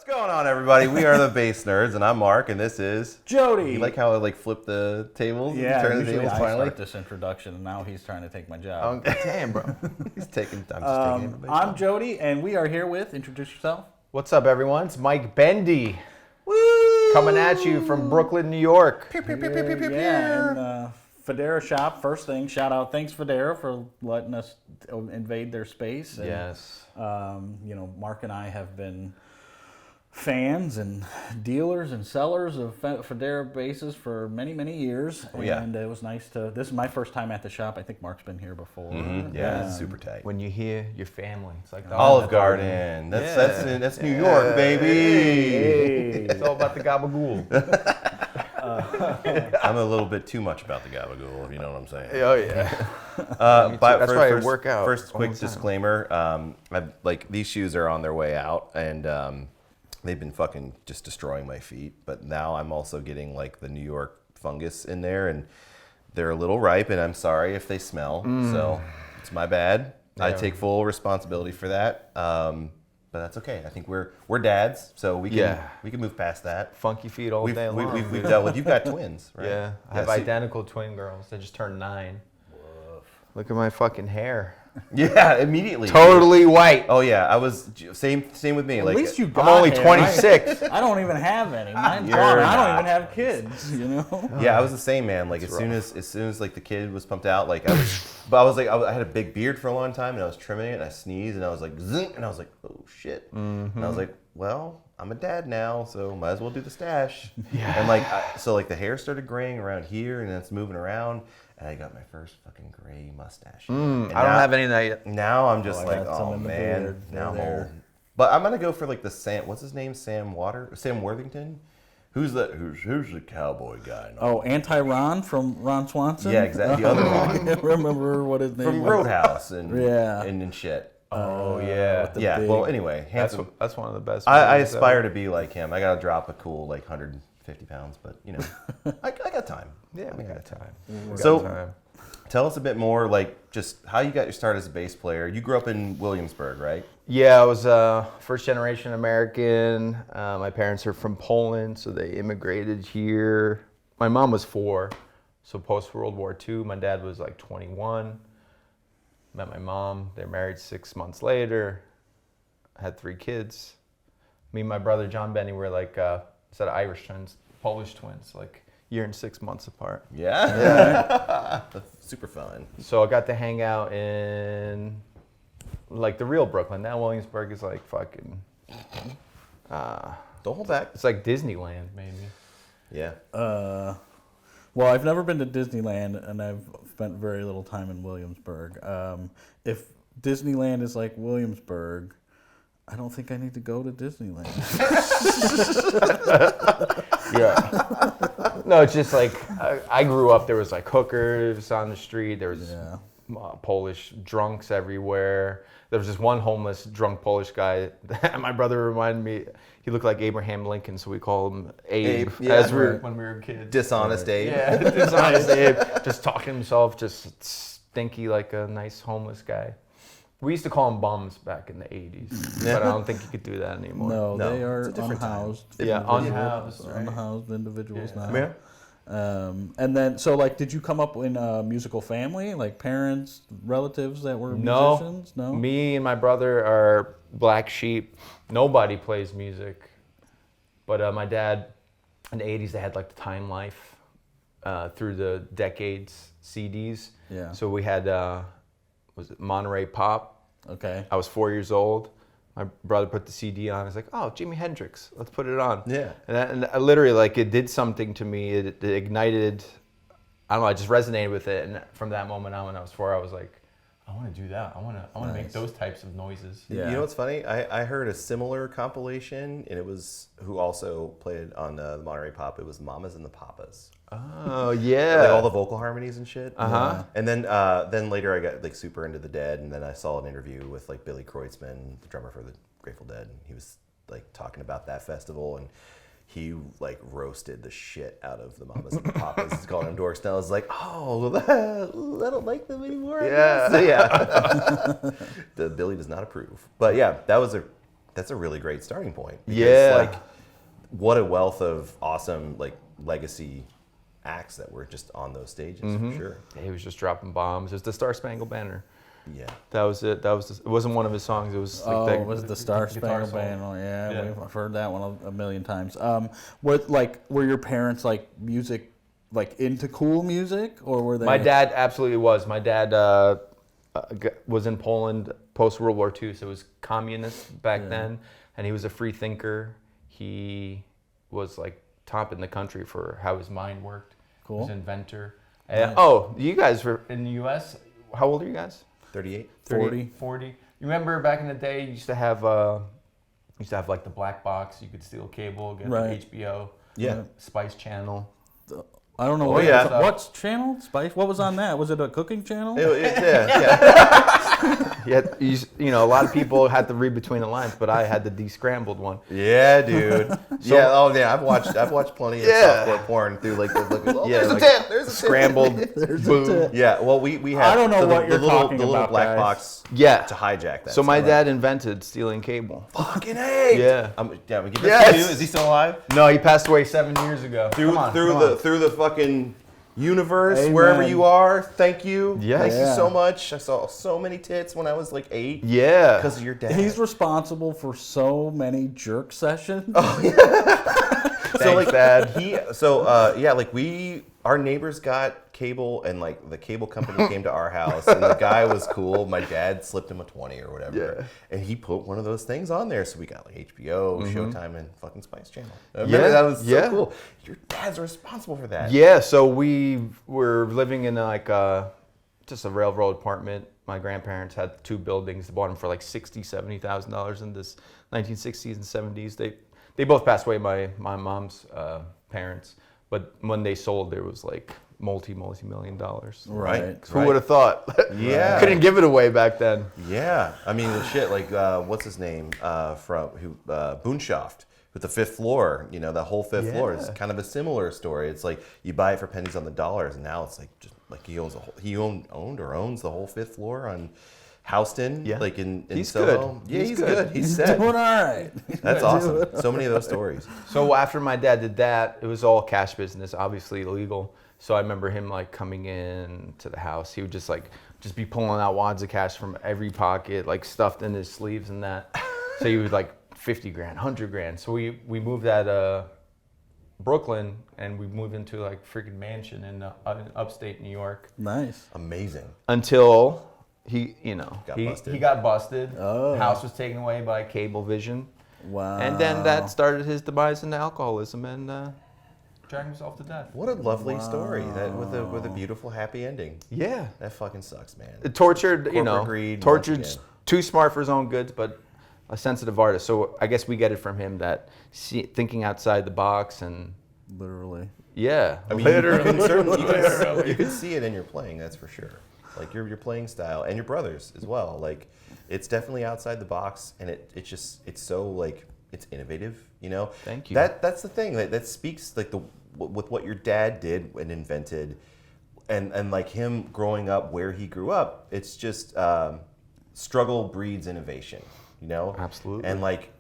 going on, everybody? We are the Bass Nerds, and I'm Mark, and this is Jody. You like how I like flip the tables? Yeah, turn the usually tables I finally. start this introduction, and now he's trying to take my job. Oh, damn, bro. He's taking. I'm just taking everybody's I'm time. Jody, and we are here with. Introduce yourself. What's up, everyone? It's Mike Bendy Woo! coming at you from Brooklyn, New York. Pew, pew, pew, pew, pew, pew, Yeah, pew. and Fodera shop. First thing, shout out. Thanks Fodera for letting us invade their space. And, Yes. Mark and I have been fans and dealers and sellers of Fodera bases for many, many years. Oh, yeah. And it was nice to. This is my first time at the shop. I think Mark's been here before. Mhm. Yeah, it's super tight. When you hear your family, it's like the Olive Garden. That's New York, baby. Hey. It's all about the gabagool. I'm a little bit too much about the gabagool, if you know what I'm saying. Oh yeah. That's why I work out First, all quick the time. disclaimer: these shoes are on their way out, and they've been fucking just destroying my feet. But now I'm also getting like the New York fungus in there, and they're a little ripe. And I'm sorry if they smell. So it's my bad. I Yeah. take full responsibility for that. But that's okay. I think we're dads, so we can move past that. Funky feet all We've day long. we've dealt with. You've got twins, right? Yeah, I have so- identical twin girls. They just turned 9. Look at my fucking hair. Yeah, immediately. Totally white. Oh yeah, I was same with me. At like least you I'm got only hair. 26. I don't even have any. Mine's You're gone. I don't not. even have kids. You know. yeah, I was the same, man. Like as soon as like the kid was pumped out, like I had a big beard for a long time, and I was trimming it, and I sneezed, and I was like, zing, and I was like, oh shit, and I was like, well, I'm a dad now, so might as well do the stash. Yeah. And like so like the hair started graying around here, and then it's moving around, and I got my first fucking gray mustache. I don't have any of that yet. Now I'm just I like, got some oh in the man, beard. now I'm They're old. there. But I'm gonna go for like the what's his name? Sam Worthington? Who's the cowboy guy? Oh, Anti-Ron from Ron Swanson? Yeah, exactly. The other I Ron. can't remember what his name From was. Roadhouse and Yeah. and shit. Oh yeah. with the Yeah. big- Well, anyway, handsome. That's one of the best. I movies aspire ever. to be like him. I gotta drop a cool like 150 pounds, but you know, I got time. Yeah, we I got time. So- Tell us a bit more, like just how you got your start as a bass player. You grew up in Williamsburg, right? Yeah, I was first generation American. My parents are from Poland, so they immigrated here. My mom was 4, so post World War II. My dad was like 21. Met my mom. They're married 6 months later. Had 3 kids. Me and my brother John Benny were like instead of Irish twins, Polish twins, like a year and 6 months apart. Yeah. That's super fun. So I got to hang out in like the real Brooklyn. Now Williamsburg is like fucking. Don't hold back. It's like Disneyland, maybe. Yeah. Well, I've never been to Disneyland, and I've spent very little time in Williamsburg. If Disneyland is like Williamsburg, I don't think I need to go to Disneyland. Yeah. No, it's just like I grew up. There was like hookers on the street. There was Polish drunks everywhere. There was just one homeless drunk Polish guy. My brother reminded me. He looked like Abraham Lincoln, so we called him Abe, yeah. when we were kids. Dishonest Abe. Yeah, dishonest Abe. Just talking himself, just stinky like a nice homeless guy. We used to call them bums back in the 80s, but I don't think you could do that anymore. No, No, they are it's a different time. unhoused. Yeah, individuals- unhoused, right. unhoused individuals now. Yeah. And then, so like, did you come up in a musical family, like parents, relatives that were No, musicians? No. me and my brother are black sheep. Nobody plays music, but my dad, in the 80s, they had like the Time Life through the decades CDs. Yeah. So we had, was it Monterey Pop? Okay. I was 4 years old. My brother put the CD on. I was like, oh, Jimi Hendrix, let's put it on. Yeah. And I literally, like, it did something to me. It ignited, I don't know, I just resonated with it. And from that moment on, when I was 4, I was like, I want to do that. I want to make those types of noises. Yeah. You know what's funny? I heard a similar compilation, and it was who also played on the Monterey Pop. It was Mamas and the Papas. Oh, yeah. Like all the vocal harmonies and shit. Uh-huh. And then later I got like super into the Dead, and then I saw an interview with like Billy Kreutzmann, the drummer for the Grateful Dead. And he was like talking about that festival, and he like roasted the shit out of the Mamas and the Papas. He's calling them dorks. And I was like, oh, I don't like them anymore. I Yeah. guess. So, yeah. The Billy does not approve. But yeah, that was a that's a really great starting point. Yeah. Like, what a wealth of awesome like legacy acts that were just on those stages for sure. Yeah, he was just dropping bombs. It was the Star Spangled Banner. Yeah. That was it. It wasn't one of his songs. It was like It was the Star Spangled Banner. Oh, yeah, I've heard that one a million times. Were your parents like music, like into cool music, or were they? My dad absolutely was. My dad was in Poland post World War II, so it was communist back then, and he was a free thinker. He was like top in the country for how his mind worked. Cool. He was an inventor. Nice. You guys were in the U.S. How old are you guys? 38. 40. You remember back in the day, you used to have like the black box. You could steal cable, get HBO, Yeah. Spice Channel. I don't know. What's channel? Spice? What was on that? Was it a cooking channel? Yeah, a lot of people had to read between the lines, but I had the descrambled one. Yeah, dude. I've watched plenty of softcore porn through like the there's a tip, there's a scrambled boom. Yeah, well we had I don't know what you're talking the little about, black guys. box to hijack that. So my dad invented stealing cable. Fucking A. Yeah. We give this to you. Is he still alive? No, he passed away 7 years ago. Through the fucking universe, wherever you are, thank you. Yes. Thank you so much. I saw so many tits when I was like 8. Yeah. Because of your dad. He's responsible for so many jerk sessions. Thanks, Dad. Our neighbors got cable, and like the cable company came to our house, and the guy was cool. My dad slipped him a 20 or whatever, and he put one of those things on there. So we got like HBO, Showtime, and fucking Spice Channel. I remember that was so cool. Your dad's responsible for that. Yeah, so we were living in like just a railroad apartment. My grandparents had 2 buildings. They bought them for like $60,000, $70,000 in this 1960s and 70s. They both passed away. My mom's parents. But when they sold, there was like multi-million dollars. Right. Who would have thought? Yeah. Couldn't give it away back then. Yeah. I mean, the shit, like, what's his name? Boonshoft with the 5th floor. You know, the whole 5th floor is kind of a similar story. It's like you buy it for pennies on the dollars, and now it's like just like he owns owns the whole 5th floor on Houston, like in he's Soho. good. Yeah, he's good. He's set. Doing all right. That's awesome. So many of those stories. So after my dad did that, it was all cash business, obviously illegal. So I remember him like coming in to the house. He would just be pulling out wads of cash from every pocket, like stuffed in his sleeves and that. So he was like 50 grand, 100 grand. So we moved out of Brooklyn, and we moved into like freaking mansion in upstate New York. Nice. Amazing. Until he got busted. Oh. House was taken away by Cablevision. Wow. And then that started his demise into alcoholism and dragged himself to death. What a lovely story. That with a beautiful happy ending. Yeah. That fucking sucks, man. Tortured, greed, tortured, too smart for his own goods, but a sensitive artist. So I guess we get it from him that thinking outside the box and literally. Yeah. I mean, you can see it in your playing, that's for sure. Like your playing style and your brothers as well. Like it's definitely outside the box, and it's so like it's innovative, you know. Thank you. That's the thing that speaks like with what your dad did and invented, and like him growing up where he grew up. It's just struggle breeds innovation, you know. Absolutely. And like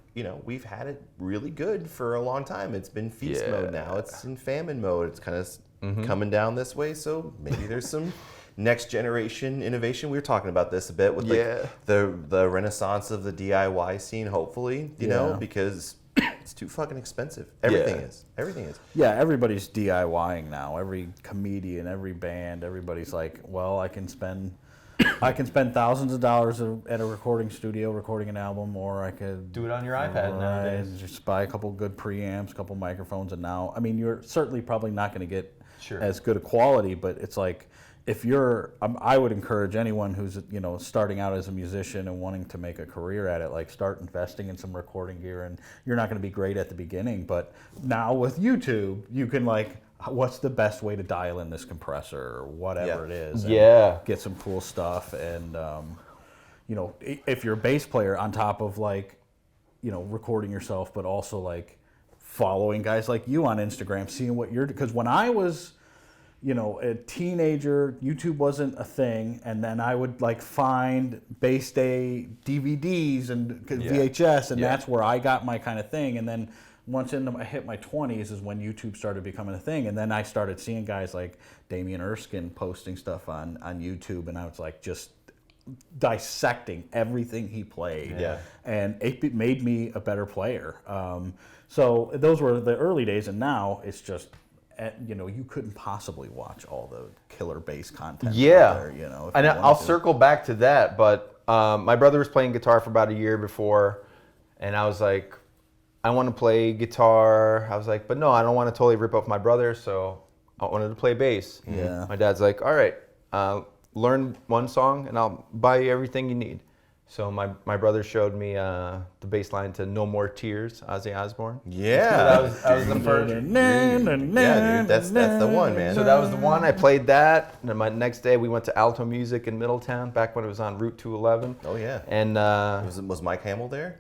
we've had it really good for a long time. It's been feast mode now. It's in famine mode. It's kind of coming down this way. So maybe there's some next generation innovation. We were talking about this a bit with like the renaissance of the DIY scene, hopefully, you know, because it's too fucking expensive. Everything is. Yeah, everybody's DIYing now. Every comedian, every band, everybody's like, well, I can spend thousands of dollars at a recording studio recording an album, or I could do it on your iPad nowadays. Just buy a couple good preamps, a couple microphones, and now, I mean, you're certainly probably not going to get as good a quality, but it's like, if you're, I would encourage anyone who's starting out as a musician and wanting to make a career at it, like start investing in some recording gear. And you're not going to be great at the beginning, but now with YouTube, you can like, what's the best way to dial in this compressor or whatever it is? And get some cool stuff. And if you're a bass player, on top of like, recording yourself, but also like following guys like you on Instagram, seeing what you're, because when I was a teenager, YouTube wasn't a thing, and then I would like find base day DVDs and VHS, and that's where I got my kind of thing. And then once I hit my 20s is when YouTube started becoming a thing, and then I started seeing guys like Damien Erskine posting stuff on YouTube, and I was like just dissecting everything he played, and it made me a better player. So those were the early days, and now it's just, you couldn't possibly watch all the killer bass content. Out there, and I'll circle back to that, but my brother was playing guitar for about a year before, and I was like, I want to play guitar. I was like, but no, I don't want to totally rip off my brother, so I wanted to play bass. Yeah. My dad's like, all right, learn one song and I'll buy you everything you need. So my brother showed me the bass line to No More Tears, Ozzy Osbourne. Yeah. So that was the first. Yeah, dude, that's the one, man. So that was the one. I played that. And then my next day we went to Alto Music in Middletown, back when it was on Route 211. Oh, yeah. And was Mike Hamill there?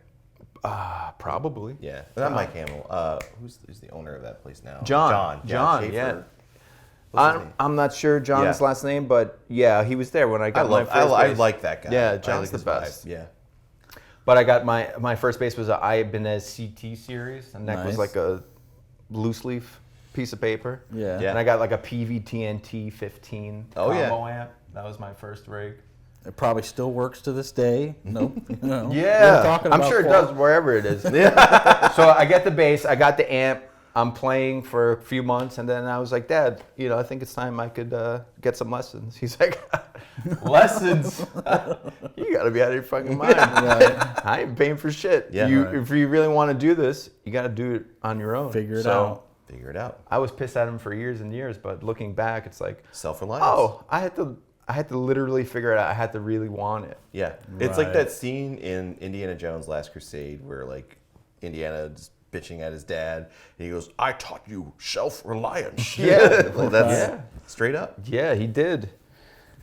probably. Yeah. Not Mike Hamill. Who's the owner of that place now? John, Schaefer. yeah. What's his name? I'm not sure John's last name, but yeah, he was there when I got my first I bass. like that guy. Yeah, I John's like the his best. vibe. Yeah. But I got my first bass was a Ibanez CT series, and that was like a loose leaf piece of paper. Yeah. And I got like a PV-TNT 15 combo amp. That was my first rig. It probably still works to this day. Nope. Yeah, I'm sure it does wherever it is. Yeah. So I get the bass, I got the amp. I'm playing for a few months, and then I was like, Dad, I think it's time I could get some lessons. He's like, lessons? You got to be out of your fucking mind. I ain't paying for shit. Yeah, If you really want to do this, you got to do it on your own. Figure it out. Figure it out. I was pissed at him for years and years, but looking back, it's like, Self-reliance. oh, I had to literally figure it out. I had to really want it. Yeah. It's like that scene in Indiana Jones Last Crusade where like Indiana's bitching at his dad, and he goes, "I taught you self-reliance." Yeah. Well, that's straight up. Yeah, he did.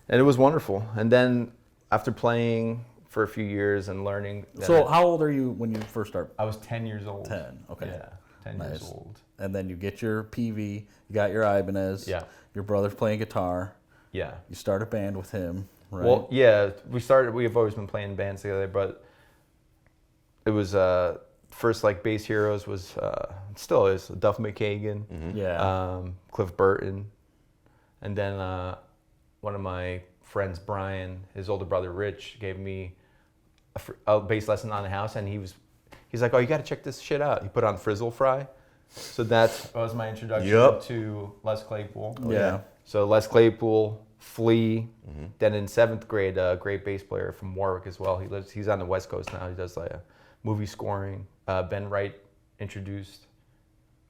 And it was wonderful. And then after playing for a few years and learning. So how old are you when you first start? I was 10 years old. 10, okay. Yeah, 10 years old. And then you get your PV, you got your Ibanez. Yeah. Your brother's playing guitar. Yeah. You start a band with him, right? Well, yeah, we've always been playing bands together, but it was first like bass heroes was still is Duff McKagan, Cliff Burton, and then one of my friends, Brian, his older brother Rich, gave me a bass lesson on the house, and he's like, "Oh, you got to check this shit out." He put on Frizzle Fry, so that was my introduction to Les Claypool. Yeah. So Les Claypool, Flea, then in 7th grade, a great bass player from Warwick as well. He's on the West Coast now. He does like movie scoring. Ben Wright introduced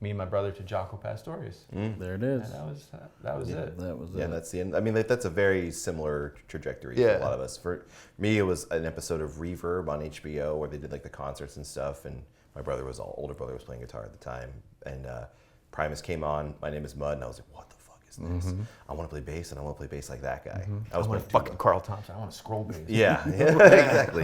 me and my brother to Jaco Pastorius. There it is. And that was it. That was it. Yeah, that's the end. I mean, that's a very similar trajectory for a lot of us. For me, it was an episode of Reverb on HBO where they did like the concerts and stuff, and my older brother was playing guitar at the time, and Primus came on. My name is Mud, and I was like, what the fuck is this? I want to play bass, and I want to play bass like that guy. I was like fucking Carl Thompson. I want to scroll bass. Yeah, exactly.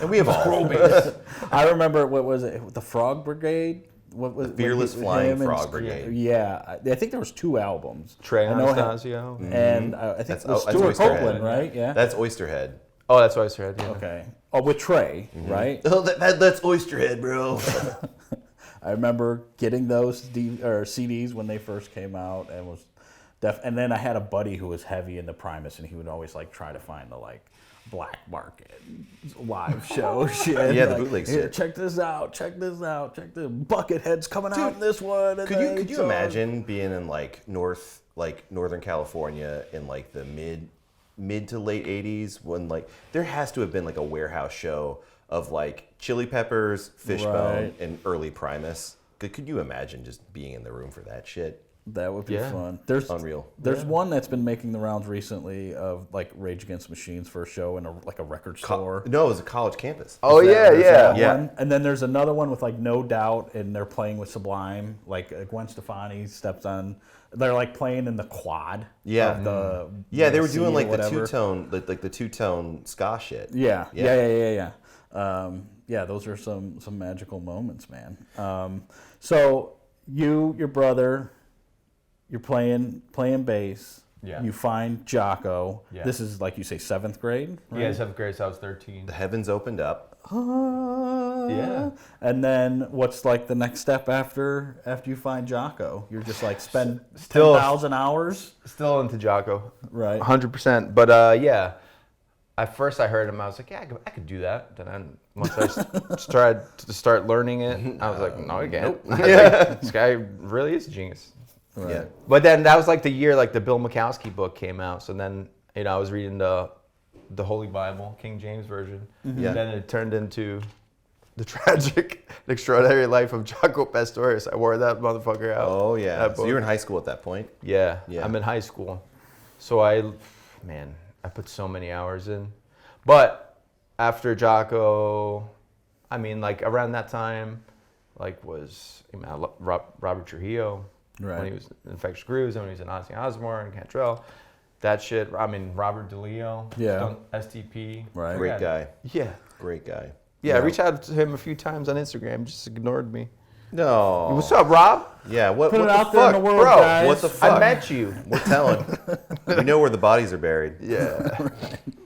And we have all scroll bass. I remember, what was it? The Frog Brigade? What was Fearless Flying Frog Brigade. Yeah, I think there was 2 albums. Trey Anastasio. And I think it was that's Stuart Oysterhead. Copeland, right? Yeah. That's Oysterhead. Oh, that's what I said. Yeah. Okay. Oh, with Trey, right? Oh, that's Oysterhead, bro. I remember getting those CDs when they first came out, and was and then I had a buddy who was heavy into Primus, and he would always like try to find the like black market live show shit. Yeah, like, the bootleg "Here, shit. check this out, check the Buckethead's coming out in this one. And Could you imagine being in like Northern California in like the mid to late 80s when like there has to have been like a warehouse show of like Chili Peppers, Fishbone, and early Primus. Could you imagine just being in the room for that shit? That would be fun. There's unreal. There's one that's been making the rounds recently of like Rage Against the Machine's first show in a record store. No, it was a college campus. Oh There's that yeah. one. And then there's another one with like No Doubt, and they're playing with Sublime. Like Gwen Stefani steps on. They're like playing in the quad. Yeah. Of the They were doing like the whatever. two-tone, like the two-tone ska shit. Yeah. Those are some magical moments, man. So you, your brother, you're playing bass. Yeah. You find Jocko. Yeah. This is like you say 7th grade, right? Yeah, 7th grade, so I was 13. The heavens opened up. Yeah. And then what's like the next step after you find Jocko? You're just like spend Still- 10,000 hours. Still into Jocko. Right. 100%. But yeah, at first I heard him, I was like, yeah, I could do that. Then once I tried to start learning it, I was like, no, you can't. Yeah. This guy really is a genius. Right. Yeah. But then that was like the year like the Bill Makowski book came out. So then, I was reading the Holy Bible, King James Version. Yeah. And then it turned into The Tragic and Extraordinary Life of Jaco Pastorius. I wore that motherfucker out. Oh yeah. That So book. you were in high school at that point. Yeah, Yeah. I'm in high school. So I put so many hours in. But after Jaco, I mean, like around that time, like Robert Trujillo, Right. when he was in Infectious Grooves, and when he was in Ozzy Osbourne, Cantrell, that shit. I mean, Robert DeLeo, Yeah. STP. Right. Great guy. Yeah. Great guy. Yeah, I reached out to him a few times on Instagram, just ignored me. No. What's up, Rob? Yeah. What Put what it the out there fuck, in the world, bro? guys. What the fuck? I met you. We're telling. We know where the bodies are buried. Yeah.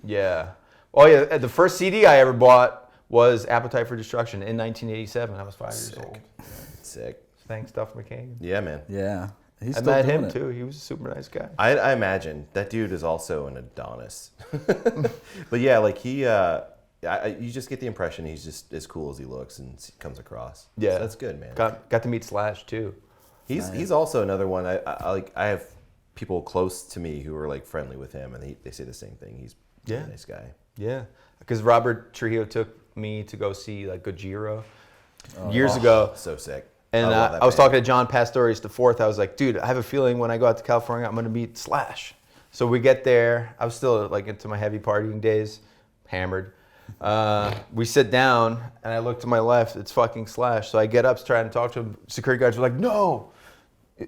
Yeah. Oh, yeah. The first CD I ever bought was Appetite for Destruction in 1987. I was 5 years old. Sick. Thanks, Duff McKagan. Yeah, man. Yeah. He's I still met doing him it. too. He was a super nice guy. I imagine that dude is also an Adonis. But yeah, like he, you just get the impression he's just as cool as he looks and comes across. Yeah. So that's good, man. Got to meet Slash too. He's also another one. I like. I have people close to me who are like friendly with him, and they say the same thing. He's a nice guy. Yeah. Because Robert Trujillo took me to go see like Gojira years ago. So sick. And love that I was band. talking to John Pastorius IV. I was like, dude, I have a feeling when I go out to California, I'm going to meet Slash. So we get there. I was still like into my heavy partying days, hammered. We sit down, and I look to my left. It's fucking Slash. So I get up, trying to talk to him. Security guards were like, no.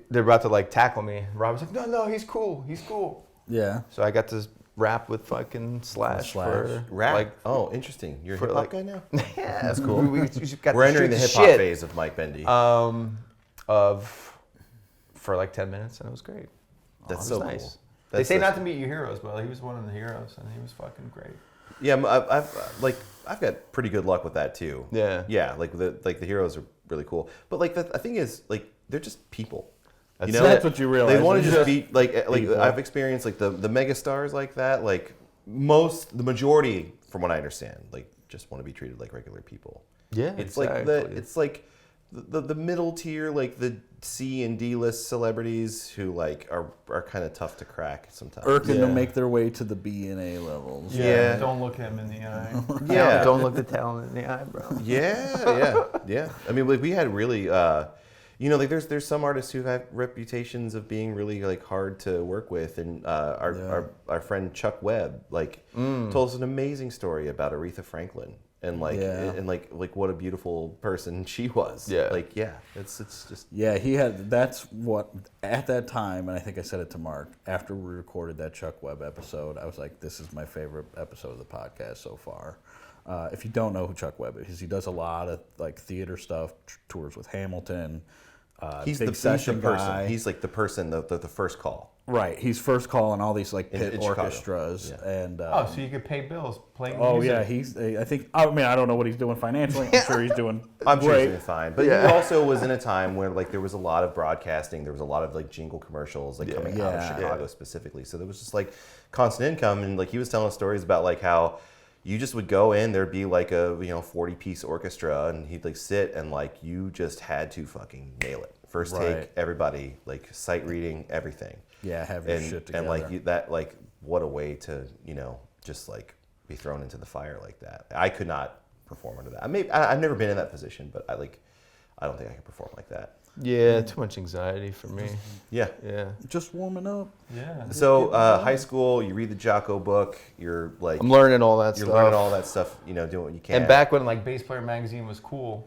They're about to like tackle me. Rob's like, no, he's cool. He's cool. Yeah. So I got to rap with fucking Slash. For Rap. like, oh, interesting. You're a for hip hop like- guy now. yeah, That's cool. We just got We're to entering shoot the hip hop shit. phase of Mike Bendy. For like 10 minutes, and it was great. That's It so was cool. nice. That's They say such- not to meet your heroes, but he was one of the heroes, and he was fucking great. Yeah, I've got pretty good luck with that too. Yeah. Yeah, like the heroes are really cool, but like the thing is like they're just people. That's what you realize. They want to They're just be like people. I've experienced like the mega stars like that. Like the majority, from what I understand, like just want to be treated like regular people. Yeah, It's like the middle tier, like the C and D list celebrities who like are kind of tough to crack sometimes. Irking Yeah. to make their way to the B and A levels. Yeah. Don't look him in the eye. Yeah. Don't look the talent in the eye, bro. Yeah. I mean, like we had really, like there's some artists who have reputations of being really like hard to work with, and our friend Chuck Webb told us an amazing story about Aretha Franklin. And like what a beautiful person she was. Yeah. Like it's just Yeah, that's what, at that time, and I think I said it to Mark, after we recorded that Chuck Webb episode, I was like, this is my favorite episode of the podcast so far. If you don't know who Chuck Webb is, he does a lot of like theater stuff, tours with Hamilton. he's big the session person. guy. He's like the person, the first call. Right, he's first calling all these like pit in Chicago. orchestras, Yeah. and Oh, so you could pay bills playing oh music. yeah, I don't know what he's doing financially. I'm sure he's doing I'm sure great. he's doing fine. But Yeah. he also was in a time where like there was a lot of broadcasting, there was a lot of like jingle commercials like coming out of Yeah. Chicago specifically. So there was just like constant income, and like he was telling us stories about like how you just would go in, there'd be like a 40-piece orchestra, and he'd like sit and like you just had to fucking nail it. First take, Right. everybody, like sight reading, everything. Yeah, have your shit together. And like that, like what a way to just like be thrown into the fire like that. I could not perform under that. I've never been in that position, but I don't think I could perform like that. Yeah, too much anxiety for me. Yeah. Yeah. Just warming up. Yeah. So high school, you read the Jocko book. You're like I'm learning all that you're stuff. learning all that stuff. Doing what you can. And back when Like Bass Player Magazine was cool.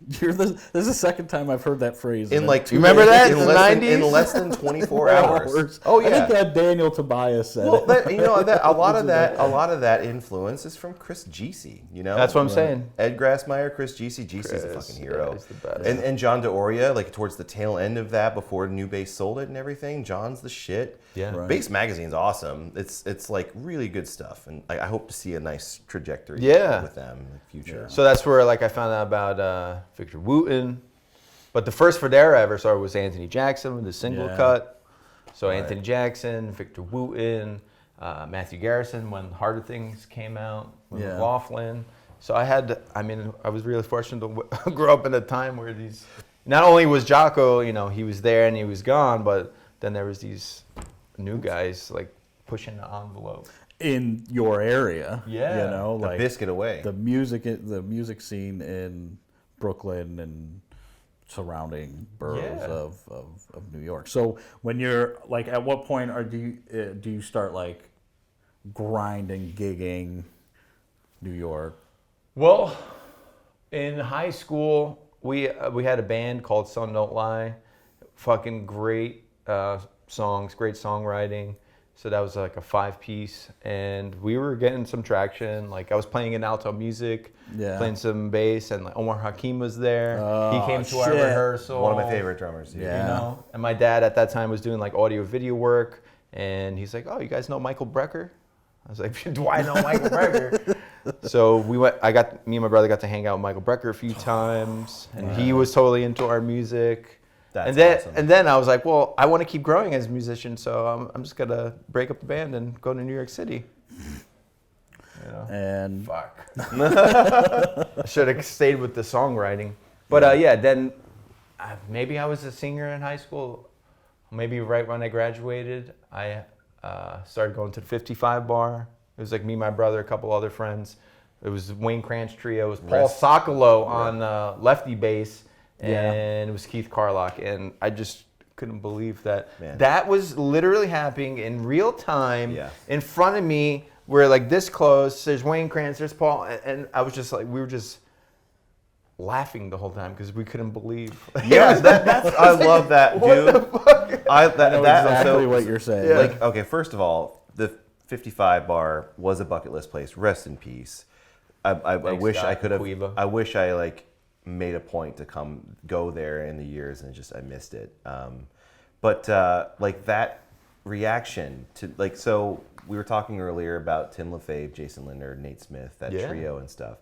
This is the second time I've heard that phrase. In like 2 You remember days, that in in the less than, 90s? in less than 24 hours. Oh I yeah. think that Daniel Tobias said Well, it. a lot of that influence is from Chris Gisi. You know, That's what I'm saying. Ed Grassmeyer, Chris Gisi. Gisi's a fucking hero. is the best. And John DeOria, like towards the tail end of that, before New Bass sold it and everything. John's the shit. Yeah. Right. Bass Magazine's awesome. It's like really good stuff, and I hope to see a nice trajectory Yeah. with them in the future. So that's where like I found out about Victor Wooten. But the first Fodera I ever saw was Anthony Jackson with the single Yeah. cut. So Anthony Jackson, Victor Wooten, Matthew Garrison when Harder Things came out with Yeah. McLaughlin. So I was really fortunate to grow up in a time where not only was Jocko, he was there and he was gone, but then there was these new guys like pushing the envelope. In your area, Yeah. The like biscuit away. the music scene in Brooklyn and surrounding boroughs of New York. So when you're like, at what point do you start like grinding, gigging New York? Well, in high school, we had a band called Sun Don't Lie. Fucking great songs, great songwriting. So that was like a 5-piece, and we were getting some traction. Like I was playing in alto music, playing some bass, and like Omar Hakim was there. He came to our rehearsal. One of my favorite drummers. Yeah. And my dad at that time was doing like audio video work, and he's like, "Oh, you guys know Michael Brecker?" I was like, "Do I know Michael Brecker?" So me and my brother got to hang out with Michael Brecker a few times, and he was totally into our music. That's awesome. And then I was like, well, I want to keep growing as a musician, so I'm just gonna break up the band and go to New York City. And Fuck. I should have stayed with the songwriting. But then maybe I was a singer in high school. Maybe right when I graduated, I started going to the 55 bar. It was like me, my brother, a couple other friends. It was Wayne Cranch Trio. It was Paul Socolow on lefty bass. And it was Keith Carlock, and I just couldn't believe that. Man. That was literally happening in real time in front of me. We're like this close. There's Wayne Krantz, there's Paul, and I was just like, we were just laughing the whole time because we couldn't believe. Yeah, I love that, dude. What the fuck? I know exactly what you're saying. Like, okay, first of all, the 55 bar was a bucket list place. Rest in peace. I wish Doc I could have. Cueva. I wish I like made a point to go there in the years, and I missed it. But like that reaction to like, so we were talking earlier about Tim LaFave, Jason Linder, Nate Smith, that trio and stuff.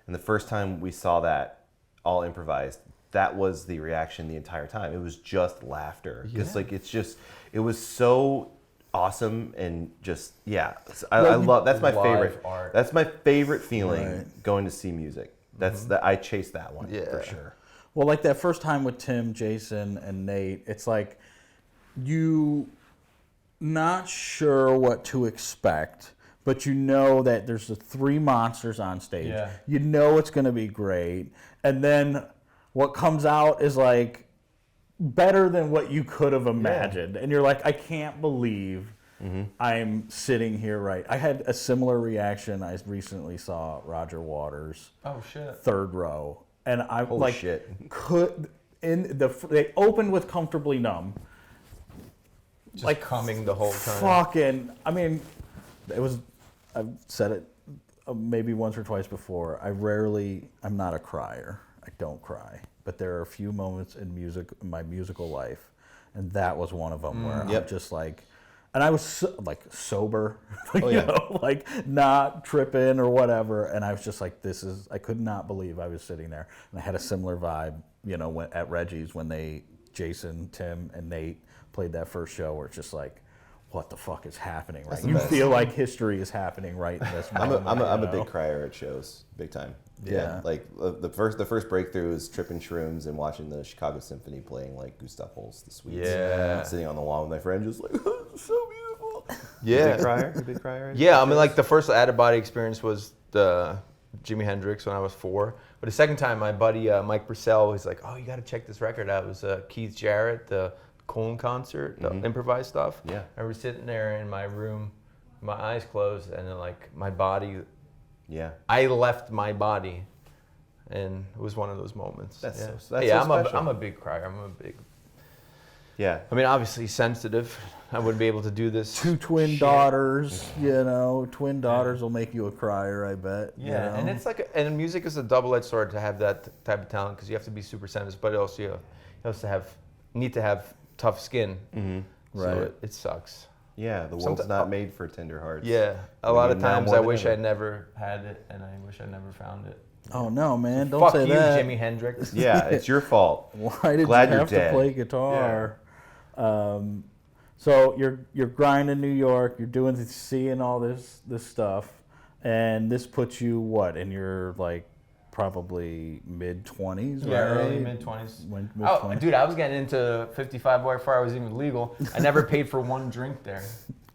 And the first time we saw that all improvised, that was the reaction the entire time. It was just laughter. Because like it was so awesome and just I love that's my favorite art. That's my favorite feeling going to see music. That's that I chase that one for sure. Well, like that first time with Tim, Jason, and Nate, it's like you not sure what to expect, but you know that there's the 3 monsters on stage. Yeah. You know it's going to be great. And then what comes out is like better than what you could have imagined. And you're like, I can't believe I'm sitting here right. I had a similar reaction. I recently saw Roger Waters. Oh shit. 3rd row. And I Holy shit. they opened with Comfortably Numb. Just Like, coming the whole time. Fucking, I mean, I've said it maybe once or twice before. I'm not a crier. I don't cry. But there are a few moments in my musical life, and that was one of them where I'm just like, and I was sober, like not tripping or whatever. And I was just like, I could not believe I was sitting there. And I had a similar vibe, at Reggie's when Jason, Tim, and Nate played that first show where it's just like, what the fuck is happening right now? You feel like history is happening right in this moment. I'm a big crier at shows, big time. Yeah. Like the first breakthrough is tripping shrooms and watching the Chicago Symphony playing like Gustav Holst, the Sweets. Yeah. Sitting on the lawn with my friend, just like, it's so beautiful. Yeah. You big crier? Yeah, I mean, like the first out-of-body experience was the Jimi Hendrix when I was 4. But the second time, my buddy Mike Purcell was like, "Oh, you got to check this record out." It was Keith Jarrett, the Colne concert, the improvised stuff. Yeah. I was sitting there in my room, my eyes closed, and then like my body. Yeah. I left my body, and it was one of those moments. That's yeah. so- that's yeah, so special. I'm a big crier. Yeah. I mean, obviously sensitive. I wouldn't be able to do this. Two twin daughters, twin daughters will make you a crier, I bet. Yeah, and it's like, and music is a double-edged sword to have that type of talent because you have to be super sensitive, but also you need to have tough skin. Mm-hmm. Right. So it sucks. Yeah, the world's not made for tender hearts. Yeah, a We lot need of now times more I than wish ever. I never had it, and I wish I never found it. Oh no, man! Don't Fuck say you, that. Jimi Hendrix. Yeah, it's your fault. Why did Glad you you're have to dead. play guitar? So you're grinding New York. You're seeing all this stuff, and this puts you what in your like probably mid-20s, Yeah, right? early mid-20s. Mid-20s. Oh, dude, I was getting into 55 before I was even legal. I never paid for one drink there.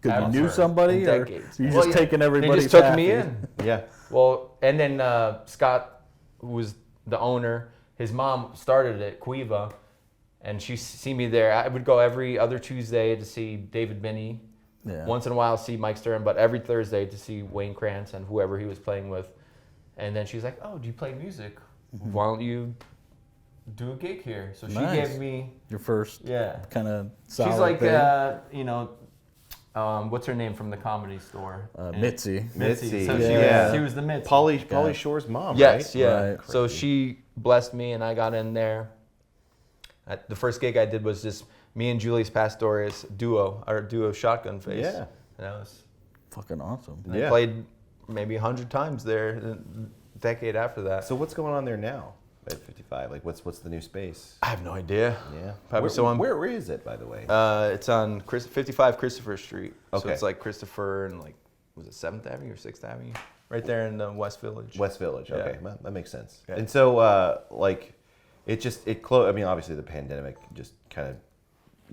Because you Ever. knew somebody, In or decades. you Well, just yeah, taking everybody? They just took me in. Yeah. Well, and then Scott, who was the owner, his mom started it, Cuiva, and she see me there. I would go every other Tuesday to see David Binney. Yeah. Once in a while see Mike Stern, but every Thursday to see Wayne Krantz and whoever he was playing with. And then she's like, "Oh, do you play music? Why don't you do a gig here?" So she Nice. gave me, Your first kind of solid she's like, thing. what's her name from the Comedy Store? Mitzi. Mitzi. So Yeah. she was the Mitzi. Pauly Shore's mom, Yes, right? yeah. Right. So Crazy. she blessed me, and I got in there. The first gig I did was just me and Julius Pastorius duo Shotgun Face. Yeah. And that was. Fucking awesome. I Yeah. played maybe 100 times there. A decade after that. So what's going on there now at 55? Like, what's the new space? I have no idea. Yeah. Probably where is it, by the way? It's on 55 Christopher Street. So Okay. it's like Christopher and like, was it 7th Avenue or 6th Avenue? Right there in West Village. West Village. Yeah. Okay, that makes sense. Yeah. And so, it closed. I mean, obviously the pandemic just kind of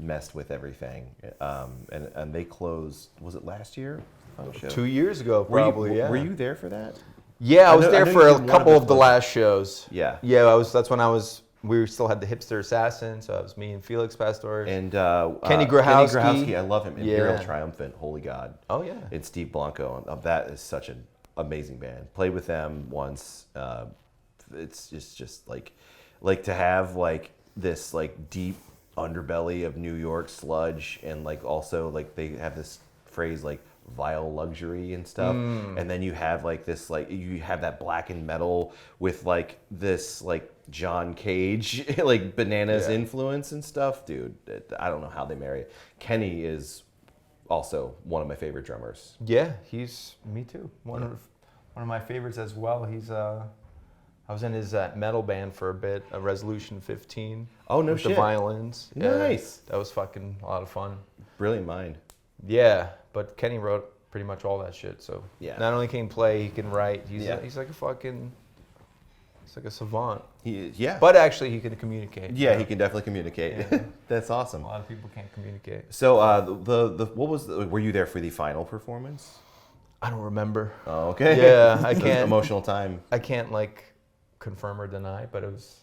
messed with everything. And they closed. Was it last year? Final show? 2 years ago, probably. Were you there for that? Yeah, I was I there know for you a did one couple of of the the last shows. Yeah. Yeah, that's when we still had the Hipster Assassin, so it was me and Felix Pastor. And Kenny Grahowski. Kenny Grahowski, I love him. Imperial Yeah. Triumphant, Holy God. Oh, yeah. And Steve Blanco. That is such an amazing band. Played with them once. It's just like to have like this like deep underbelly of New York sludge, and like also like they have this phrase like vile luxury and stuff, and then you have like this like you have that blackened metal with like this like John Cage like Bananas influence and stuff, dude. I don't know how they marry it. Kenny is also one of my favorite drummers. Yeah, he's me too. One of my favorites as well. He's I was in his metal band for a bit, a Resolution 15. Oh, no with shit. the violins. Yeah, Nice. that was fucking a lot of fun. Brilliant mind. Yeah, but Kenny wrote pretty much all that shit. So Yeah. not only can he play, he can write. He's Yeah. like a savant. Yeah. But actually, he can communicate. Yeah, he can definitely communicate. Yeah. That's awesome. A lot of people can't communicate. So were you there for the final performance? I don't remember. Oh, okay. Yeah, I It was can't. Emotional time. I can't like confirm or deny, but it was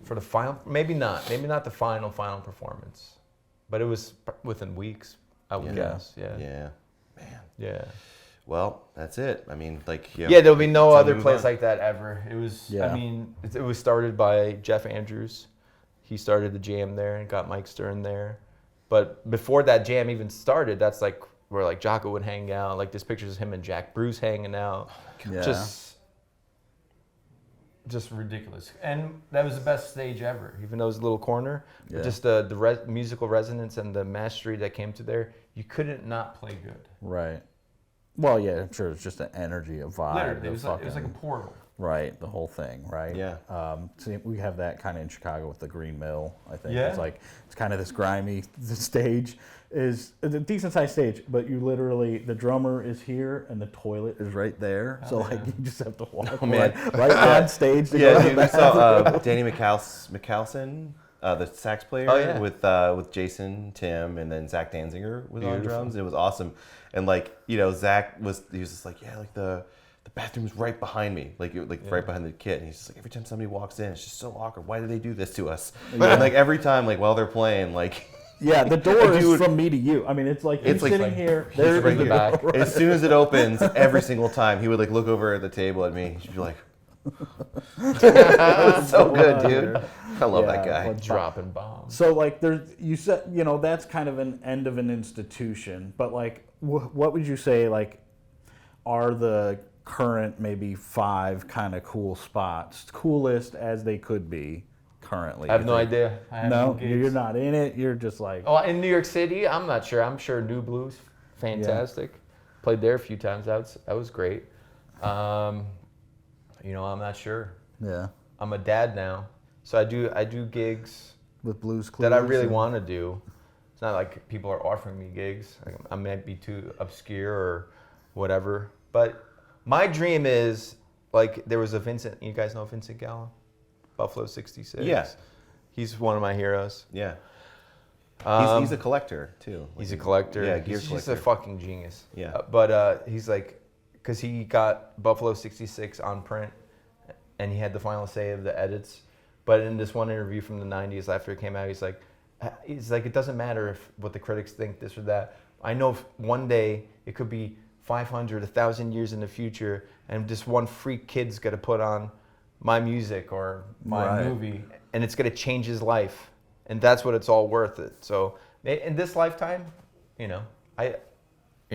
for the final. Maybe not the final performance, but it was within weeks. I would guess. Yeah. Yeah. Man. Yeah. Well, that's it. I mean, like, Yeah, there'll be no it's time other to move place on. like that ever. It was. Yeah. I mean, it was started by Jeff Andrews. He started the jam there and got Mike Stern there. But before that jam even started, that's like where like Jocko would hang out. Like this pictures of him and Jack Bruce hanging out. Yeah. Just ridiculous. And that was the best stage ever, even though it was a little corner. Yeah. Just the musical resonance and the mastery that came to there, you couldn't not play good. Right. Well, yeah, I'm sure it's just an energy, a vibe. Literally, a it was like a fucking- portal. Right, the whole thing, right? Yeah. See, we have that kind of in Chicago with the Green Mill, I think. Yeah. It's like, it's kind of this grimy, the stage is a decent sized stage, but you literally, the drummer is here and the toilet is right there. So, like, you just have to walk man. right on stage to go Yeah, to dude, the we saw Danny McCallison, the sax player, Oh, yeah. with Jason, Tim, and then Zach Danziger was on Beautiful. drums. It was awesome. And like, Zach he was just like, yeah, like the bathroom's right behind me, right behind the kid. And he's just like, every time somebody walks in, it's just so awkward. Why do they do this to us? And like every time, like while they're playing, like. Yeah, the door is Dude. from me to you. I mean, it's like you're It's like- sitting here. He's There's right the here. back. door. As soon as it opens, every single time, he would like look over at the table at me. He'd be like, So good, dude. I love that guy. but- Dropping bombs. So like there's you said that's kind of an end of an institution, but like what would you say like are the current maybe 5 kind of cool spots, coolest as they could be currently? I have no idea. I have No, gigs. you're not in it. You're just like Oh, in New York City, I'm not sure. I'm sure New Blues, fantastic. Played there a few times. That was great. I'm not sure. yeah, I'm a dad now, so I do gigs with Blues Clues that I really and- want to do. It's not like people are offering me gigs. Like, I might be too obscure or whatever. But my dream is like there was a Vincent. You guys know Vincent Gallo, Buffalo '66. Yeah. He's one of my heroes. Yeah. He's a collector too. Like, He's a collector. Yeah, gear he's collector. just a fucking genius. Yeah. But he's like, because he got Buffalo '66 on print, and he had the final say of the edits. But in this one interview from the '90s, after it came out, he's like, it doesn't matter if what the critics think, this or that. I know if one day it could be 500, 1,000 years in the future, and just one freak kid's gonna put on my music or my Right. movie, and it's gonna change his life, and that's what it's all worth it. So in this lifetime, I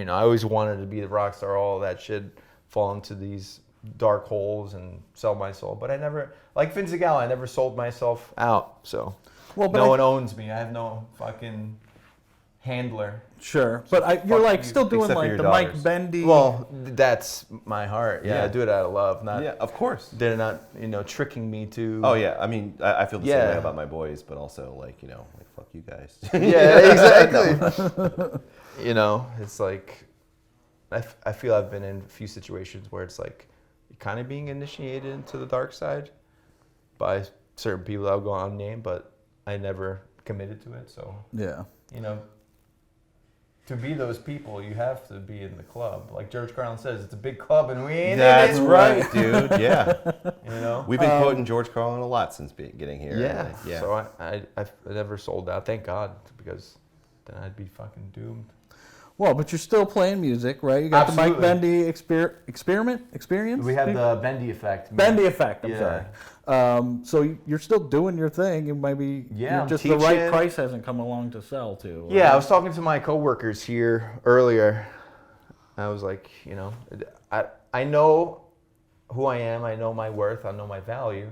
always wanted to be the rock star. All that shit fall into these dark holes and sell my soul, but I never, like Vince Gallo, I never sold myself out. So Well, but no I- one owns me. I have no fucking handler. Sure, but you're fuck like you, still doing except for like your the daughters. Mike Bendy. Well, that's my heart. Yeah, Yeah. I do it out of love. Not Yeah, of course. they're not tricking me to. Oh yeah, I mean, I feel the same Yeah. way about my boys, but also like fuck you guys. Yeah, exactly. It's like I feel I've been in a few situations where it's like you're kind of being initiated into the dark side by certain people I'll go unnamed, but I never committed to it. So yeah. to be those people, you have to be in the club. Like George Carlin says, it's a big club and we ain't That's in it. right, dude. Yeah, we've been Um, quoting George Carlin a lot since getting here. Yeah. Like, yeah. So I never sold out. Thank God, because then I'd be fucking doomed. Well, but you're still playing music, right? You got the Mike Absolutely. Bendy experience. We have the Bendy effect. man. Bendy effect. I'm Yeah. sorry. So you're still doing your thing. You maybe Yeah, I'm just the right teaching. price hasn't come along to sell to. Yeah, I was talking to my coworkers here earlier. I was like, I know who I am. I know my worth. I know my value.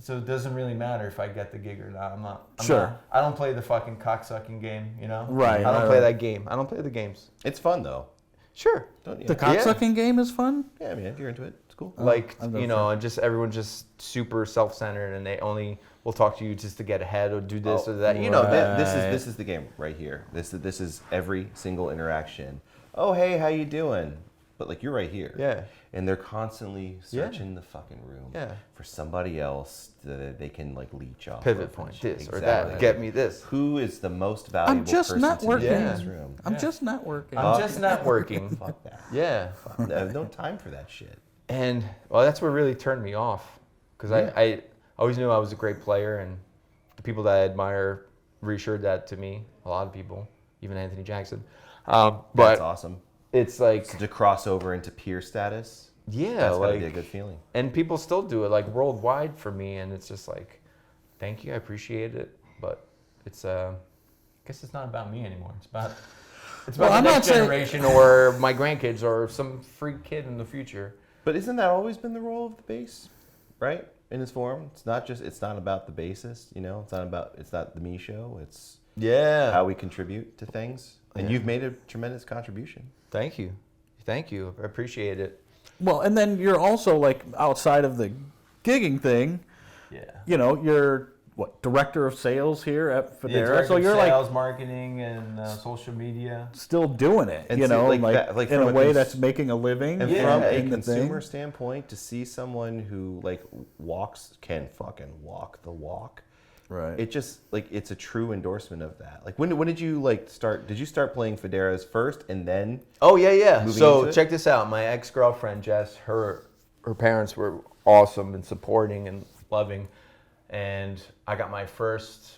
So it doesn't really matter if I get the gig or not. Sure. I don't play the fucking cocksucking game. Right, I don't right, play right. that game. I don't play the games. It's fun though. Sure. Don't you? The cocksucking game is fun. Yeah, I mean, if you're into it, it's cool. Like I've never and just everyone's just super self-centered, and they only will talk to you just to get ahead or do this or that. right. This is the game right here. This is every single interaction. Oh, hey, how you doing? But like you're right here. Yeah. And they're constantly searching the fucking room for somebody else that they can like leech off. Pivot of point, and shit. this or that. Exactly. Get me this. Who is the most valuable just person not to working. be in this room? I'm just not working. I'm just not working. Fuck that. Yeah. No time for that shit. And that's what really turned me off, because I always knew I was a great player, and the people that I admire reassured that to me. A lot of people, even Anthony Jackson. But That's awesome. it's like, So to cross over into peer status, yeah, that's gotta like, be a good feeling. and people still do it like worldwide for me, and it's just like, thank you, I appreciate it, but it's I guess it's not about me anymore. It's about Well, the I'm next not saying- generation or my grandkids or some freak kid in the future. But isn't that always been the role of the bass, right? In its form, it's not about the bassist, it's not the me show. It's Yeah. how we contribute to things, and Yeah. you've made a tremendous contribution. Thank you. Thank you. I appreciate it. Well, and then you're also like outside of the gigging thing. Yeah. You're director of sales here at Fodera. So you're sales, marketing, and social media. like still doing it. And so, like that- like in from a a way cons- that's making a living. And Yeah. from a in the thing. consumer standpoint, to see someone who like can fucking walk the walk, Right. it just like it's a true endorsement of that. Like when did you like start? Did you start playing Foderas first and then? Oh yeah. Moving So into it? check this out. My ex-girlfriend Jess, her parents were awesome and supporting and loving, and I got my first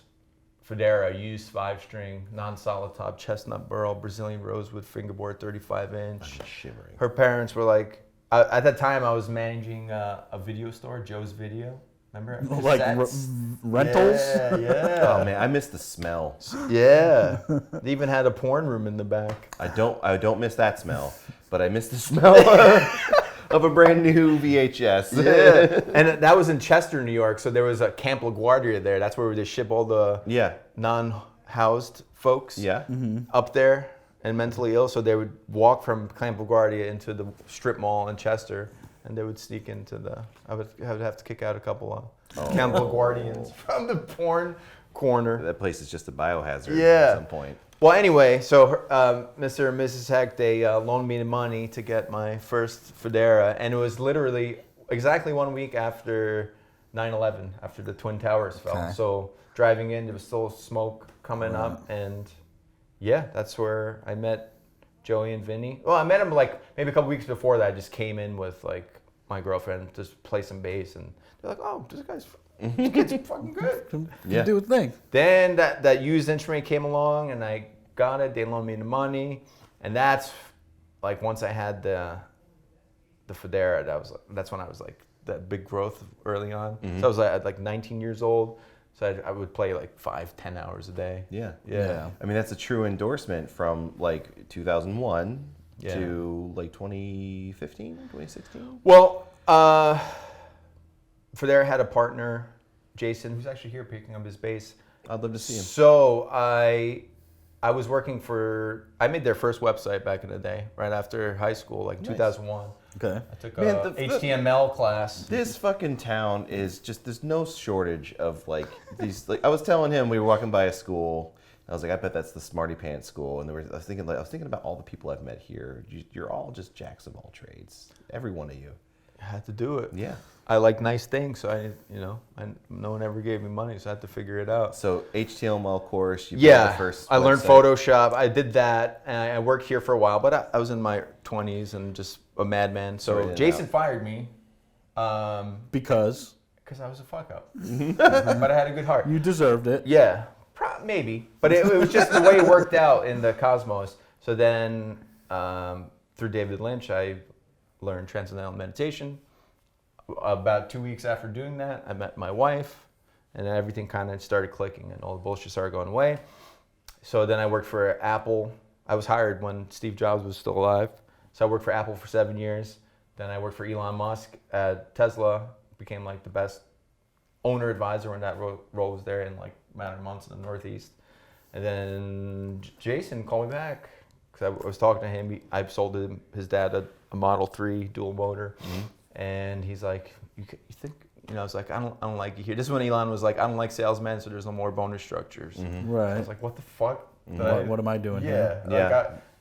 Fodera used 5-string non-solid top chestnut burl Brazilian rosewood fingerboard 35-inch. I'm shivering. Her parents were like, At that time, I was managing a video store, Joe's Video. Remember? Like rentals? Yeah. Oh man, I miss the smell. Yeah. They even had a porn room in the back. I don't miss that smell, but I miss the smell of a brand new VHS. Yeah. And that was in Chester, New York. So there was a Camp LaGuardia there. That's where they ship all the non-housed folks up there and mentally ill. So they would walk from Camp LaGuardia into the strip mall in Chester. And they would sneak into I would have to kick out a couple of Camp LaGuardians from the porn corner. That place is just a biohazard Yeah. at some point. Well, anyway, so Mr. and Mrs. Heck, they loaned me the money to get my first Fodera. And it was literally exactly 1 week after 9/11, after the Twin Towers fell. Okay. So driving in, there was still smoke coming up. And yeah, that's where I met Joey and Vinny. Well, I met him like maybe a couple weeks before that. I just came in with like my girlfriend, just play some bass. And they're like, oh, this kid's fucking good. Yeah. Do a thing. Then that used instrument came along and I got it. They loaned me the money, and that's like once I had the Fodera, that's when I was like that big growth early on. So I was like 19 years old. So I would play like 5-10 hours a day. Yeah. Yeah. I mean, that's a true endorsement from like 2001 to like 2015, 2016. Well, Fodera had a partner, Jason, who's actually here picking up his bass. I'd love to see him. So I was working I made their first website back in the day, right after high school, like 2001. Okay. I took Man, a HTML class. This fucking town is just, there's no shortage of like these, like I was telling him, we were walking by a school, I was like, I bet that's the Smarty Pants school. And I was thinking about all the people I've met here. You're all just jacks of all trades. Every one of you. I had to do it. Yeah. I like nice things, so no one ever gave me money, so I had to figure it out. So HTML course, you built the first I learned website. Photoshop. I did that, and I worked here for a while, but I was in my 20s and just a madman. So Right, Jason fired me Because because I was a fuck up, but I had a good heart. you deserved it. Yeah, maybe, but it was just the way it worked out in the cosmos. So then, through David Lynch, I learned transcendental meditation. About 2 weeks after doing that, I met my wife, and then everything kind of started clicking, and all the bullshit started going away. So then I worked for Apple. I was hired when Steve Jobs was still alive. So I worked for Apple for 7 years. Then I worked for Elon Musk at Tesla. Became like the best owner advisor when that role was there in like a matter of months in the Northeast. And then Jason called me back because I was talking to him. I sold his dad a Model 3 dual motor. And he's like, you think, I was like, I don't like you here. This is when Elon was like, I don't like salesmen, so there's no more bonus structures. Right. I was like, what the fuck? What am I doing here?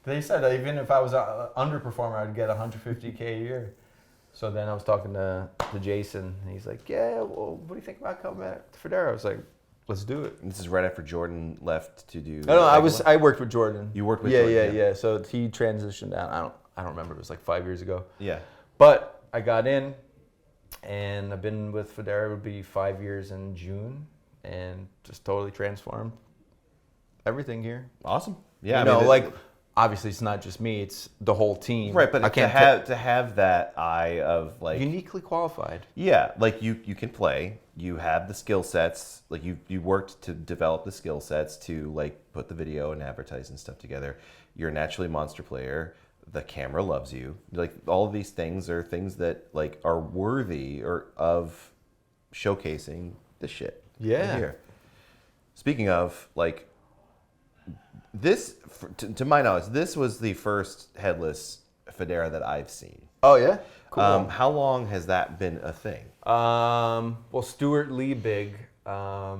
They said that even if I was an underperformer, I'd get $150K a year. So then I was talking to Jason, and he's like, yeah, well, what do you think about coming back to Fodera? I was like, let's do it. This is right after Jordan left to do. No, I worked with Jordan. You worked with Jordan? Yeah. So he transitioned out. I don't remember. It was like 5 years ago. Yeah. But I got in, and I've been with Fodera. It would be 5 years in June, and just totally transformed everything here. Awesome. Yeah. Obviously it's not just me; it's the whole team. Right, but to have that eye of like uniquely qualified. Yeah, like you can play. You have the skill sets. Like you worked to develop the skill sets to like put the video and advertising stuff together. You're a naturally monster player. The camera loves you. Like all of these things are things that like are worthy of showcasing the shit. Yeah. Right here. Speaking of like this, to my knowledge, this was the first headless Fodera that I've seen. Oh yeah. Cool. How long has that been a thing? Well, Stuart Liebig, a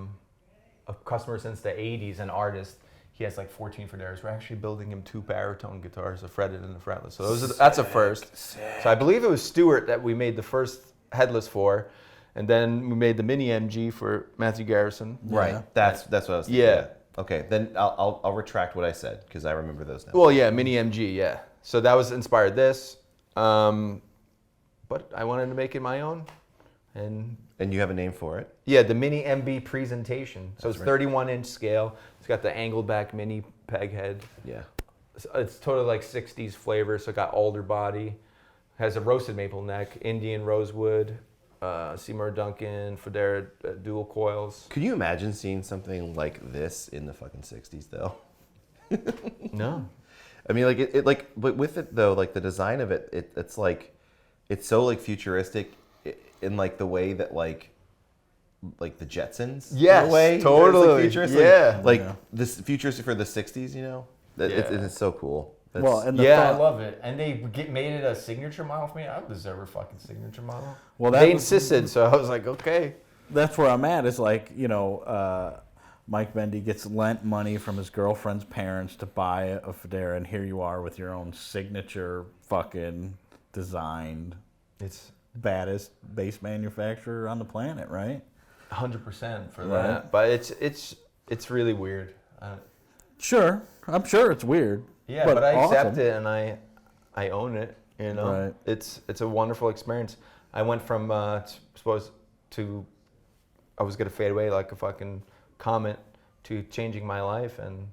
customer since the '80s, an artist. He has like 14 Foderas. We're actually building him 2 baritone guitars, a fretted and a fretless. So that's a first. Sick. So I believe it was Stuart that we made the first headless for, and then we made the mini MG for Matthew Garrison. Right. Yeah. That's what I was thinking. Yeah. Okay. Then I'll retract what I said because I remember those now. Well, yeah, mini MG. Yeah. So that was inspired this, but I wanted to make it my own, and you have a name for it? Yeah, the mini MB presentation. So That's it's right. 31-inch scale. It's got the angled back mini peg head. Yeah. It's totally like 60s flavor, so it got alder body. has a roasted maple neck, Indian rosewood, Seymour Duncan, Fodera dual coils. Could you imagine seeing something like this in the fucking 60s though? No. I mean, like it like, but with it though, like the design of it, it's like, it's so like futuristic in like the way that like the Jetsons. Yes, in a way. totally. It's like futuristic. Yeah. Like Yeah. this futuristic for the 60s, you know? It's so cool. That's, Well, and the Yeah. I thought, love it. And they made it a signature model for me. I deserve a fucking signature model. well, They that, insisted, so I was like, okay. that's where I'm at. Is like, you know, Mike Bendy gets lent money from his girlfriend's parents to buy a Fodera, and here you are with your own signature fucking designed It's baddest bass manufacturer on the planet, right? 100% for Right. that. But it's really weird. Sure, I'm sure it's weird. Yeah, but I awesome. accept it and I own it. You know, Right. it's a wonderful experience. I went from supposed to I was gonna fade away like a fucking comet to changing my life and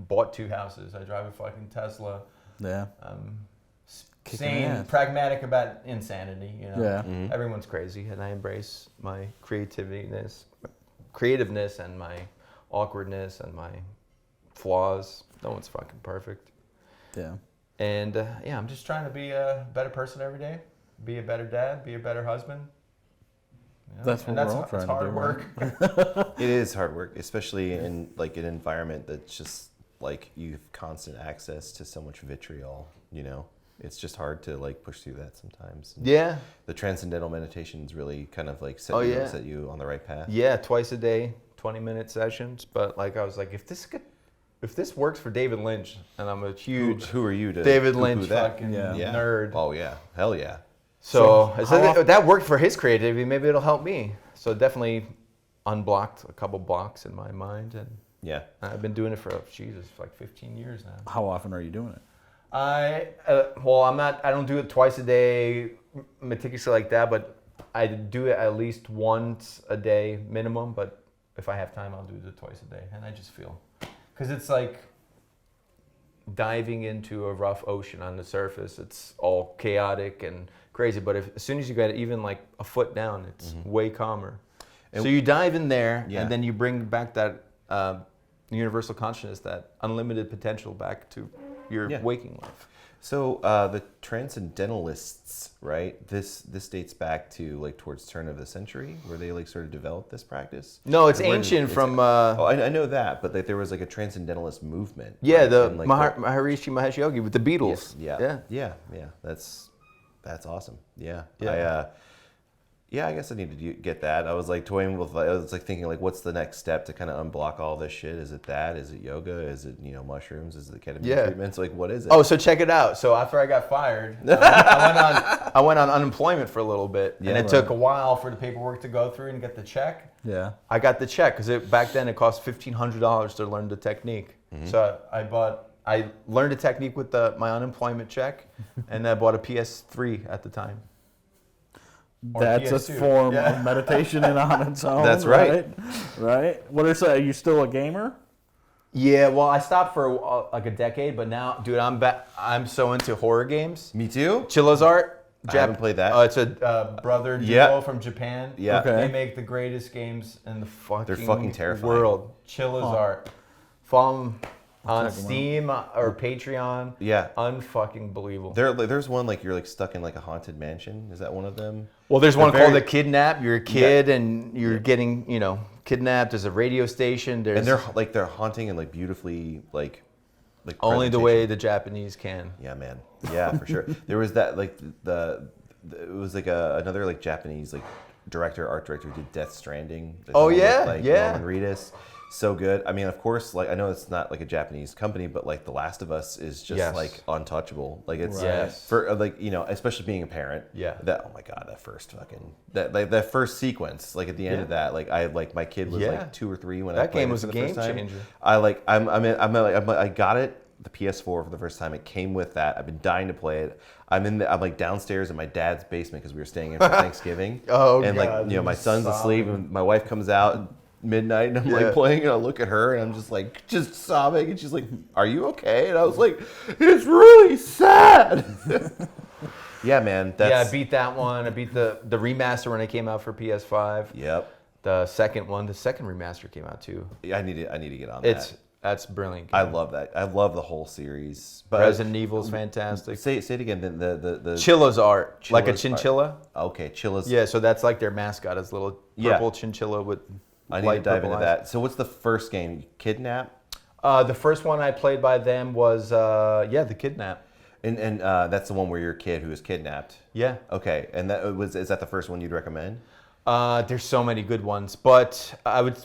bought 2 houses. I drive a fucking Tesla. Yeah, Kicking Sane, ass. pragmatic about insanity. You know. yeah. Mhm. Everyone's crazy, and I embrace my creativeness and my awkwardness and my flaws. No one's fucking perfect. Yeah. And Yeah, I'm just trying to be a better person every day. Be a better dad. Be a better husband. You know? That's what And we're all trying it's to hard do, work. right? It is hard work, especially in like an environment that's just like you have constant access to so much vitriol, you know? It's just hard to like push through that sometimes. And yeah, the transcendental meditations really kind of like Oh, yeah. set you on the right path. yeah, twice a day, 20-minute sessions. But like I was like, if this works for David Lynch, and I'm a huge Who are you to David poo-poo Lynch that? Fucking Yeah. Yeah. nerd. Oh yeah, hell yeah. So I how said often- that worked for his creativity. Maybe it'll help me. So it definitely unblocked a couple blocks in my mind, and Yeah. I've been doing it for like 15 years now. How often are you doing it? I don't do it twice a day meticulously like that, but I do it at least once a day minimum. But if I have time, I'll do it twice a day, and I just feel because it's like diving into a rough ocean on the surface. It's all chaotic and crazy, but as soon as you get even like a foot down, it's way calmer. And- So you dive in there, Yeah. and then you bring back that universal consciousness, that unlimited potential back to your Yeah. waking life. So the transcendentalists, right? This dates back to like towards turn of the century, where they like sort of developed this practice. No, it's And when ancient it's- from. Oh, I know that, but like there was like a transcendentalist movement. Yeah, right? the And, like, Maharishi Mahesh Yogi with the Beatles. Yeah. That's awesome. Yeah. Yeah. I guess I need to get that. I was like toying with. I was like thinking like, what's the next step to kind of unblock all this shit? Is it that? Is it yoga? Is it mushrooms? Is it ketamine Yeah. treatments? Like, what is it? Oh, so check it out. So after I got fired, I went on unemployment for a little bit, and it took a while for the paperwork to go through and get the check. Yeah. I got the check because back then it cost $1,500 to learn the technique. So I learned the technique with my unemployment check, and I bought a PS3 at the time. Or That's a PS2. form Yeah. of meditation in on its own. That's right. Right? What are you still a gamer? Yeah, well, I stopped for like a decade, but now, dude, I'm so into horror games. Me too. Chilla's Art. I haven't played that. It's a Brother duo Yeah. from Japan. Yeah. Okay. They make the greatest games in the fucking, They're fucking terrifying. world. Chilla's art. Follow them on check 'em out. Steam or Patreon. Yeah. Unfucking believable. There's one like you're like stuck in like a haunted mansion. Is that one of them? Well, there's one They're called very- The Kidnap. You're a kid and you're getting, kidnapped. There's a radio station. There's And they're haunting and like beautifully like only the presentation. way the Japanese can. Yeah, man. Yeah, for sure. There was that like it was like another like Japanese like art director who did Death Stranding. The Oh, one with, yeah? like Yeah. Norman Reedus. So good. I mean, of course, like I know it's not like a Japanese company, but like The Last of Us is just Yes. like untouchable. Like it's Yes. for like especially being a parent. Yeah. That oh my god, that first sequence like at the end of that like my kid was Yeah. like 2 or 3 when I That played game it was for a the first game time. changer. I got it the PS4 for the first time. It came with that. I've been dying to play it. I'm like downstairs in my dad's basement because we were staying in for Thanksgiving. Oh, and God, like my son's asleep and my wife comes out at midnight and I'm Yeah. like playing and I look at her and I'm just sobbing and she's like, "Are you okay?" And I was like, "It's really sad." Yeah, man. Yeah, I beat that one. I beat the remaster when it came out for PS5. Yep. The second remaster came out too. I need to get on that. That's brilliant. I love that. I love the whole series. But Resident Evil's fantastic. Say it again. The Chilla's art, like a Chilla's chinchilla. art. Okay, Chilla's. Yeah, so that's like their mascot, is little purple chinchilla with. I need to dive into that. So what's the first game? Kidnap? The first one I played by them was the Kidnap. And that's the one where you're a kid who is kidnapped. Yeah. Okay, and is that the first one you'd recommend? There's so many good ones, but I would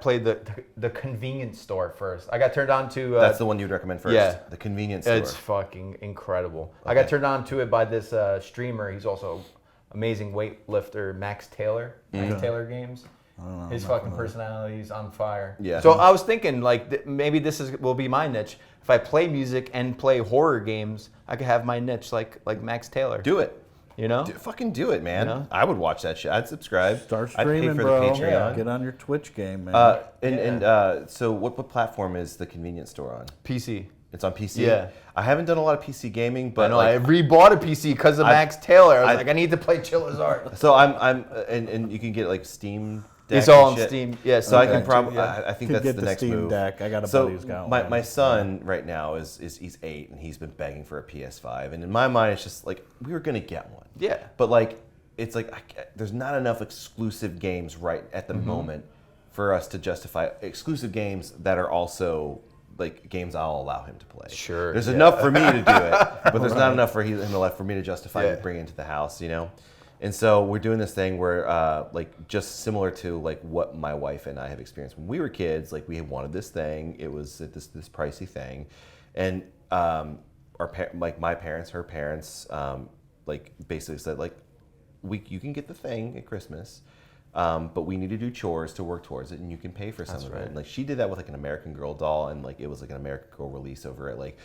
play the convenience store first. I got turned on to. That's the one you'd recommend first. Yeah, the convenience store. It's fucking incredible. Okay. I got turned on to it by this streamer. He's also amazing weightlifter, Max Taylor. Max Taylor Games. His fucking personality's on fire. Yeah. So I was thinking, like, maybe this will be my niche. If I play music and play horror games, I could have my niche like Max Taylor. Do it. You know? Fucking do it, man. You know? I would watch that shit. I'd subscribe. Start I'd streaming, pay for bro. the Patreon. Get on your Twitch game, man. So what platform is the convenience store on? PC. It's on PC? Yeah. I haven't done a lot of PC gaming, but I know, I rebought a PC because of Max Taylor. I was like, I need to play Chilla's art. So and you can get like Steam Deck. It's all and on shit. Steam. Yes. So I can probably. I think Could that's get the the next Steam move. Deck. I got a So buddy who's got one. my son right now is he's 8 and he's been begging for a PS5, and in my mind it's just like we were gonna get one. Yeah. But like it's like there's not enough exclusive games right at the moment for us to justify exclusive games that are also like games I'll allow him to play. Sure. There's enough for me to do it, but there's not enough for him for me to justify bringing it into the house, you know? And so we're doing this thing where like just similar to like what my wife and I have experienced when we were kids, like we wanted this thing, it was this pricey thing. And my parents, her parents, like basically said like, you can get the thing at Christmas, but we need to do chores to work towards it, and you can pay for some of it. And like she did that with like an American Girl doll, and like it was like an American Girl release over at like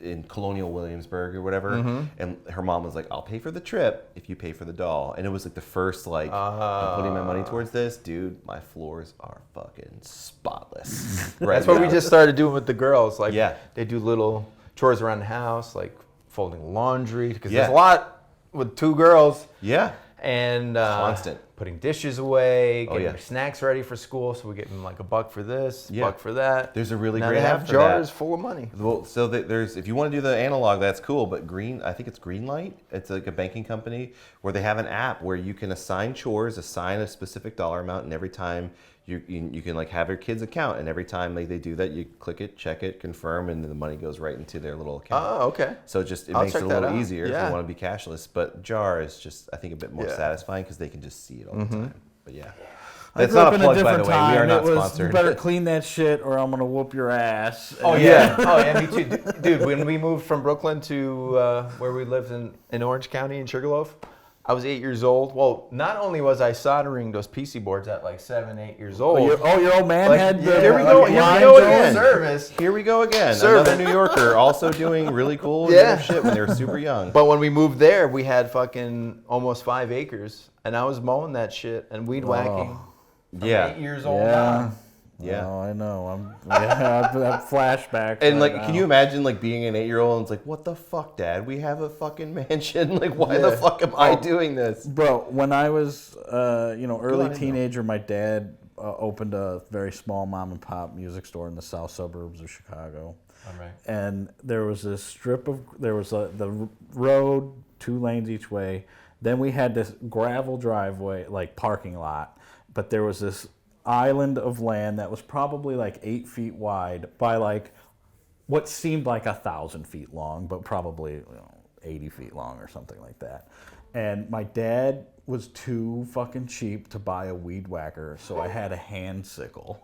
in Colonial Williamsburg or whatever. And her mom was like, "I'll pay for the trip if you pay for the doll." And it was like the first like I'm putting my money towards this, dude. My floors are fucking spotless. Right That's what we now. just started doing with the girls. Like, Yeah. they do little chores around the house, like folding laundry, because Yeah. there's a lot with 2 girls. Yeah. And Constant. putting dishes away, getting yeah. their snacks ready for school, so we get them like $1 for this, Yeah. $1 for that. There's a really now great they app have for jars that. full of money. Well, so there's if you want to do the analog, that's cool. But I think it's Greenlight. It's like a banking company where they have an app where you can assign chores, assign a specific dollar amount, and every time you can like have your kid's account, and every time like they do that, you click it, check it, confirm, and then the money goes right into their little account. Oh, okay. So it I'll makes it check a that little out. easier if Yeah. you want to be cashless. But jar is just I think a bit more Yeah. satisfying because they can just see it all the time. But yeah. I That's grew not up a in plug, a by different the way. We time. are not It was, sponsored. you better clean that shit or I'm gonna whoop your ass. Oh yeah, oh yeah, me too, dude. When we moved from Brooklyn to where we lived in Orange County in Sugarloaf, I was 8 years old. Well, not only was I soldering those PC boards at like 7, 8 years old. Your old man Like, had the yeah, Here we go. Here we line go going. again. Service. Here we go again. Service. Another New Yorker also doing really cool Yeah. shit when they were super young. But when we moved there, we had fucking almost 5 acres, and I was mowing that shit and weed whacking. From Yeah. 8 years old. Yeah. on. Yeah. Oh, I know. That flashback. And like, can you imagine like being an 8-year-old and it's like, what the fuck, Dad? We have a fucking mansion. Like, why the fuck am I doing this? Bro, when I was, early ahead, teenager, my dad opened a very small mom and pop music store in the south suburbs of Chicago. All right. And there was this the road, 2 lanes each way. Then we had this gravel driveway, like parking lot. But there was this island of land that was probably like 8 feet wide by like what seemed like 1,000 feet long, but probably 80 feet long or something like that. And my dad was too fucking cheap to buy a weed whacker, so I had a hand sickle.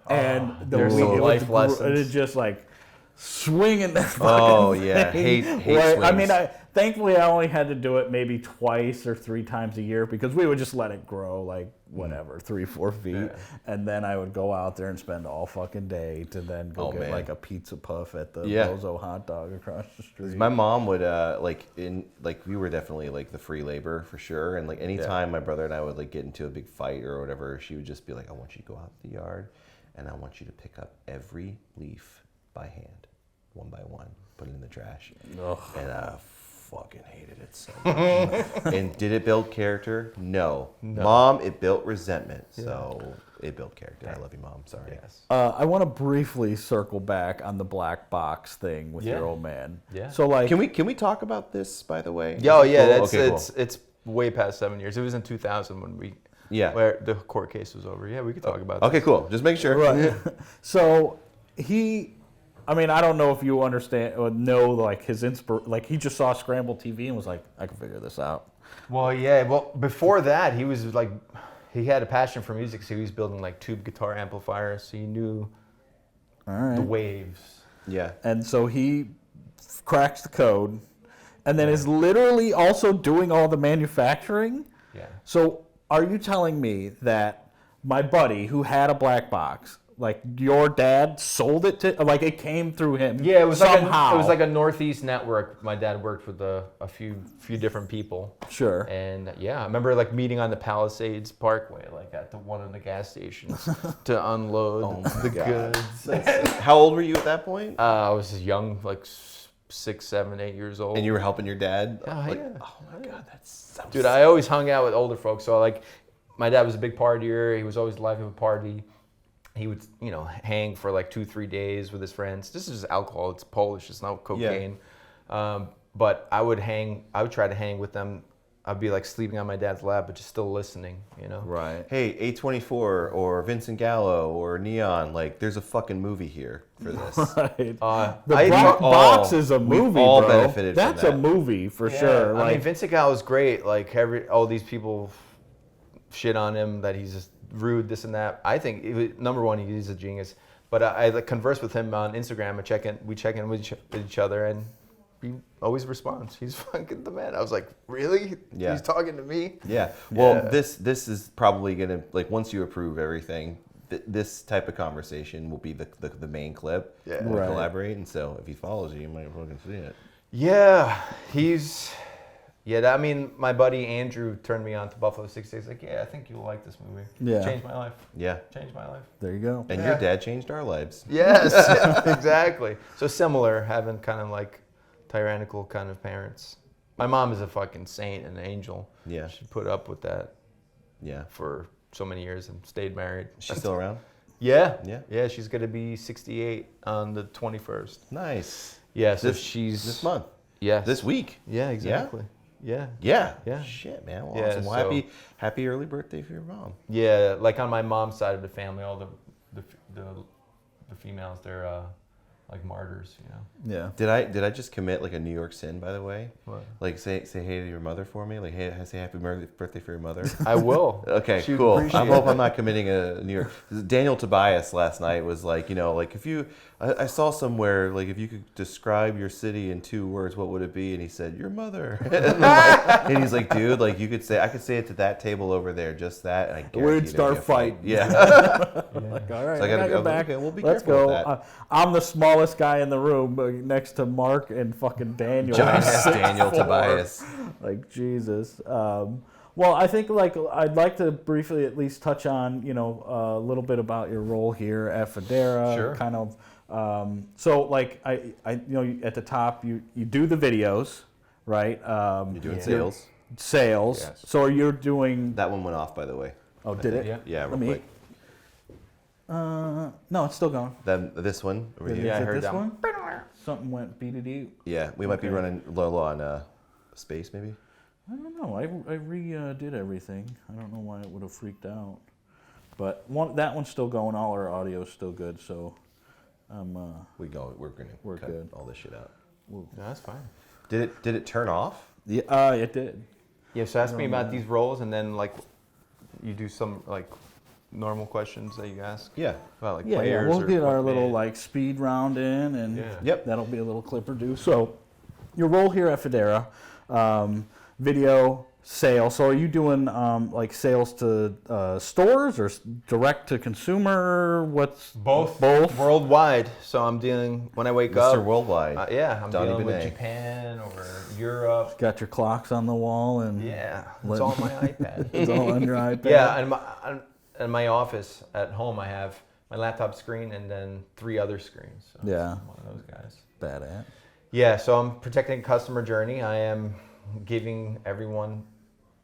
And There's some life lessons. it just like swinging that fucking Oh, yeah. thing. Hate Right? I swings. mean, thankfully I only had to do it maybe twice or 3 times a year because we would just let it grow like whatever, 3-4 feet. And then I would go out there and spend all fucking day to then go get man. like a pizza puff at the Yeah. Bozo hot dog across the street. My mom would we were definitely like the free labor for sure. And like anytime my brother and I would like get into a big fight or whatever, she would just be like, I want you to go out to the yard and I want you to pick up every leaf by hand, one by one, put it in the trash. Ugh. And fucking hated it so much. And did it build character? No. Mom, it built resentment. So it built character. I love you, Mom. Sorry. Yes. I want to briefly circle back on the black box thing with Yeah. your old man. Yeah. So like, Can we talk about this, by the way? Oh yeah, Cool? Okay, cool. it's way past 7 years. It was in 2000 when where the court case was over. Yeah, we could talk about that. Okay, cool. Just make sure. right. So I mean, I don't know if you understand or know like his like he just saw Scramble TV and was like, I can figure this out. Well, yeah. Well, before that, he was like, he had a passion for music, so he was building like tube guitar amplifiers. So he knew All right. the waves. Yeah. And so he cracks the code, and then is literally also doing all the manufacturing. Yeah. So are you telling me that my buddy who had a black box, like your dad sold it to, like it came through him? Yeah, it was somehow. it was like a Northeast network. My dad worked with a few different people. Sure. And yeah, I remember like meeting on the Palisades Parkway, like at one of the gas stations to unload the goods. How old were you at that point? I was just young, like 6, 7, 8 years old. And you were helping your dad? Oh, Like, yeah. Oh my God, that's so Dude, I always hung out with older folks. So like, my dad was a big partier. He was always the life of a party. He would, hang for like 2-3 days with his friends. This is just alcohol. It's Polish. It's not cocaine. But I would try to hang with them. I'd be like sleeping on my dad's lap, but just still listening, Right. Hey, A24 or Vincent Gallo or Neon, like there's a fucking movie here for this. Right. The I black all- box is a movie, we've all bro. benefited from That's a that. movie for Yeah, sure. I Like, mean, Vincent Gallo is great. Like all these people shit on him that he's just rude, this and that. I think number one, he's a genius. But I like converse with him on Instagram. We check in with each other, and he always responds. He's fucking the man. I was like, really? Yeah. He's talking to me? Yeah. Well, Yeah. this is probably gonna, like, once you approve everything, this type of conversation will be the main clip. Yeah. We'll Right. collaborate, and so if he follows you might fucking see it. Yeah, I mean, my buddy Andrew turned me on to Buffalo 6 Days. Like, yeah, I think you'll like this movie. Yeah. Changed my life. Yeah. Changed my life. there you go. And Yeah. your dad changed our lives. Yes, exactly. So similar, having kind of like tyrannical kind of parents. My mom is a fucking saint and an angel. Yeah. She put up with that Yeah. for so many years and stayed married. She's still around? Yeah. Yeah. Yeah, she's going to be 68 on the 21st. Nice. Yeah, so This- she's... This month. Yes. This week. Yeah, exactly. Yeah. Yeah. Yeah. Shit, man. Well, Yeah, awesome. Well, so- happy early birthday for your mom. Yeah, like on my mom's side of the family, all the females, they're like martyrs, Yeah. Did I just commit like a New York sin, by the way? What? Like say hey to your mother for me? Like, hey, say happy birthday for your mother? I will. Okay, She would cool. appreciate I hope it. I'm not committing a New York. Daniel Tobias last night was like, like if you, I saw somewhere like if you could describe your city in 2 words, what would it be? And he said, your mother. And he's like, dude, like I could say it to that table over there, just that. And I guarantee We'd there'd start be a fight. fighting. Yeah. Like, all right, So I I gotta gotta go go back. okay, we'll be Let's careful go. with that. I'm the smallest guy in the room, next to Mark and fucking Daniel. Giant ass 6'4". Daniel Tobias. Like Jesus. Well, I think like I'd like to briefly at least touch on a little bit about your role here at Fodera. Sure. Kind of. So like I at the top you do the videos, right? You're doing sales. Sales. Yes. So you're doing. That one went off, by the way. Oh, did it? Yeah. Yeah, real Let me. quick. No, it's still going. Then this one over here. Yeah, I Is it heard this that one? Something went beat. Yeah, we might be running low on space, maybe. I don't know. I redid everything. I don't know why it would have freaked out. But that one's still going. All our audio's still good. So We're gonna We're cut good. all this shit out. No, that's fine. Did it turn off? yeah, it did. Yeah, so ask me about these roles, and then like you do some like normal questions that you ask Yeah. about like Yeah, players. We'll or get our equipment. little like speed round in, and Yeah. Yep. that'll be a little clip or do. So your role here at Fodera, video sales. So are you doing like sales to stores or direct to consumer? What's Both worldwide. So I'm dealing when I wake Mr. up. Worldwide. Yeah, I'm Donnie dealing with Benet. Japan or Europe. got your clocks on the wall and Yeah, Let- it's all on my iPad. it's all on your iPad? Yeah, and in my office at home, I have my laptop screen and then 3 other screens. So Yeah. I'm one of those guys. Badass. Yeah, so I'm protecting customer journey. I am giving everyone,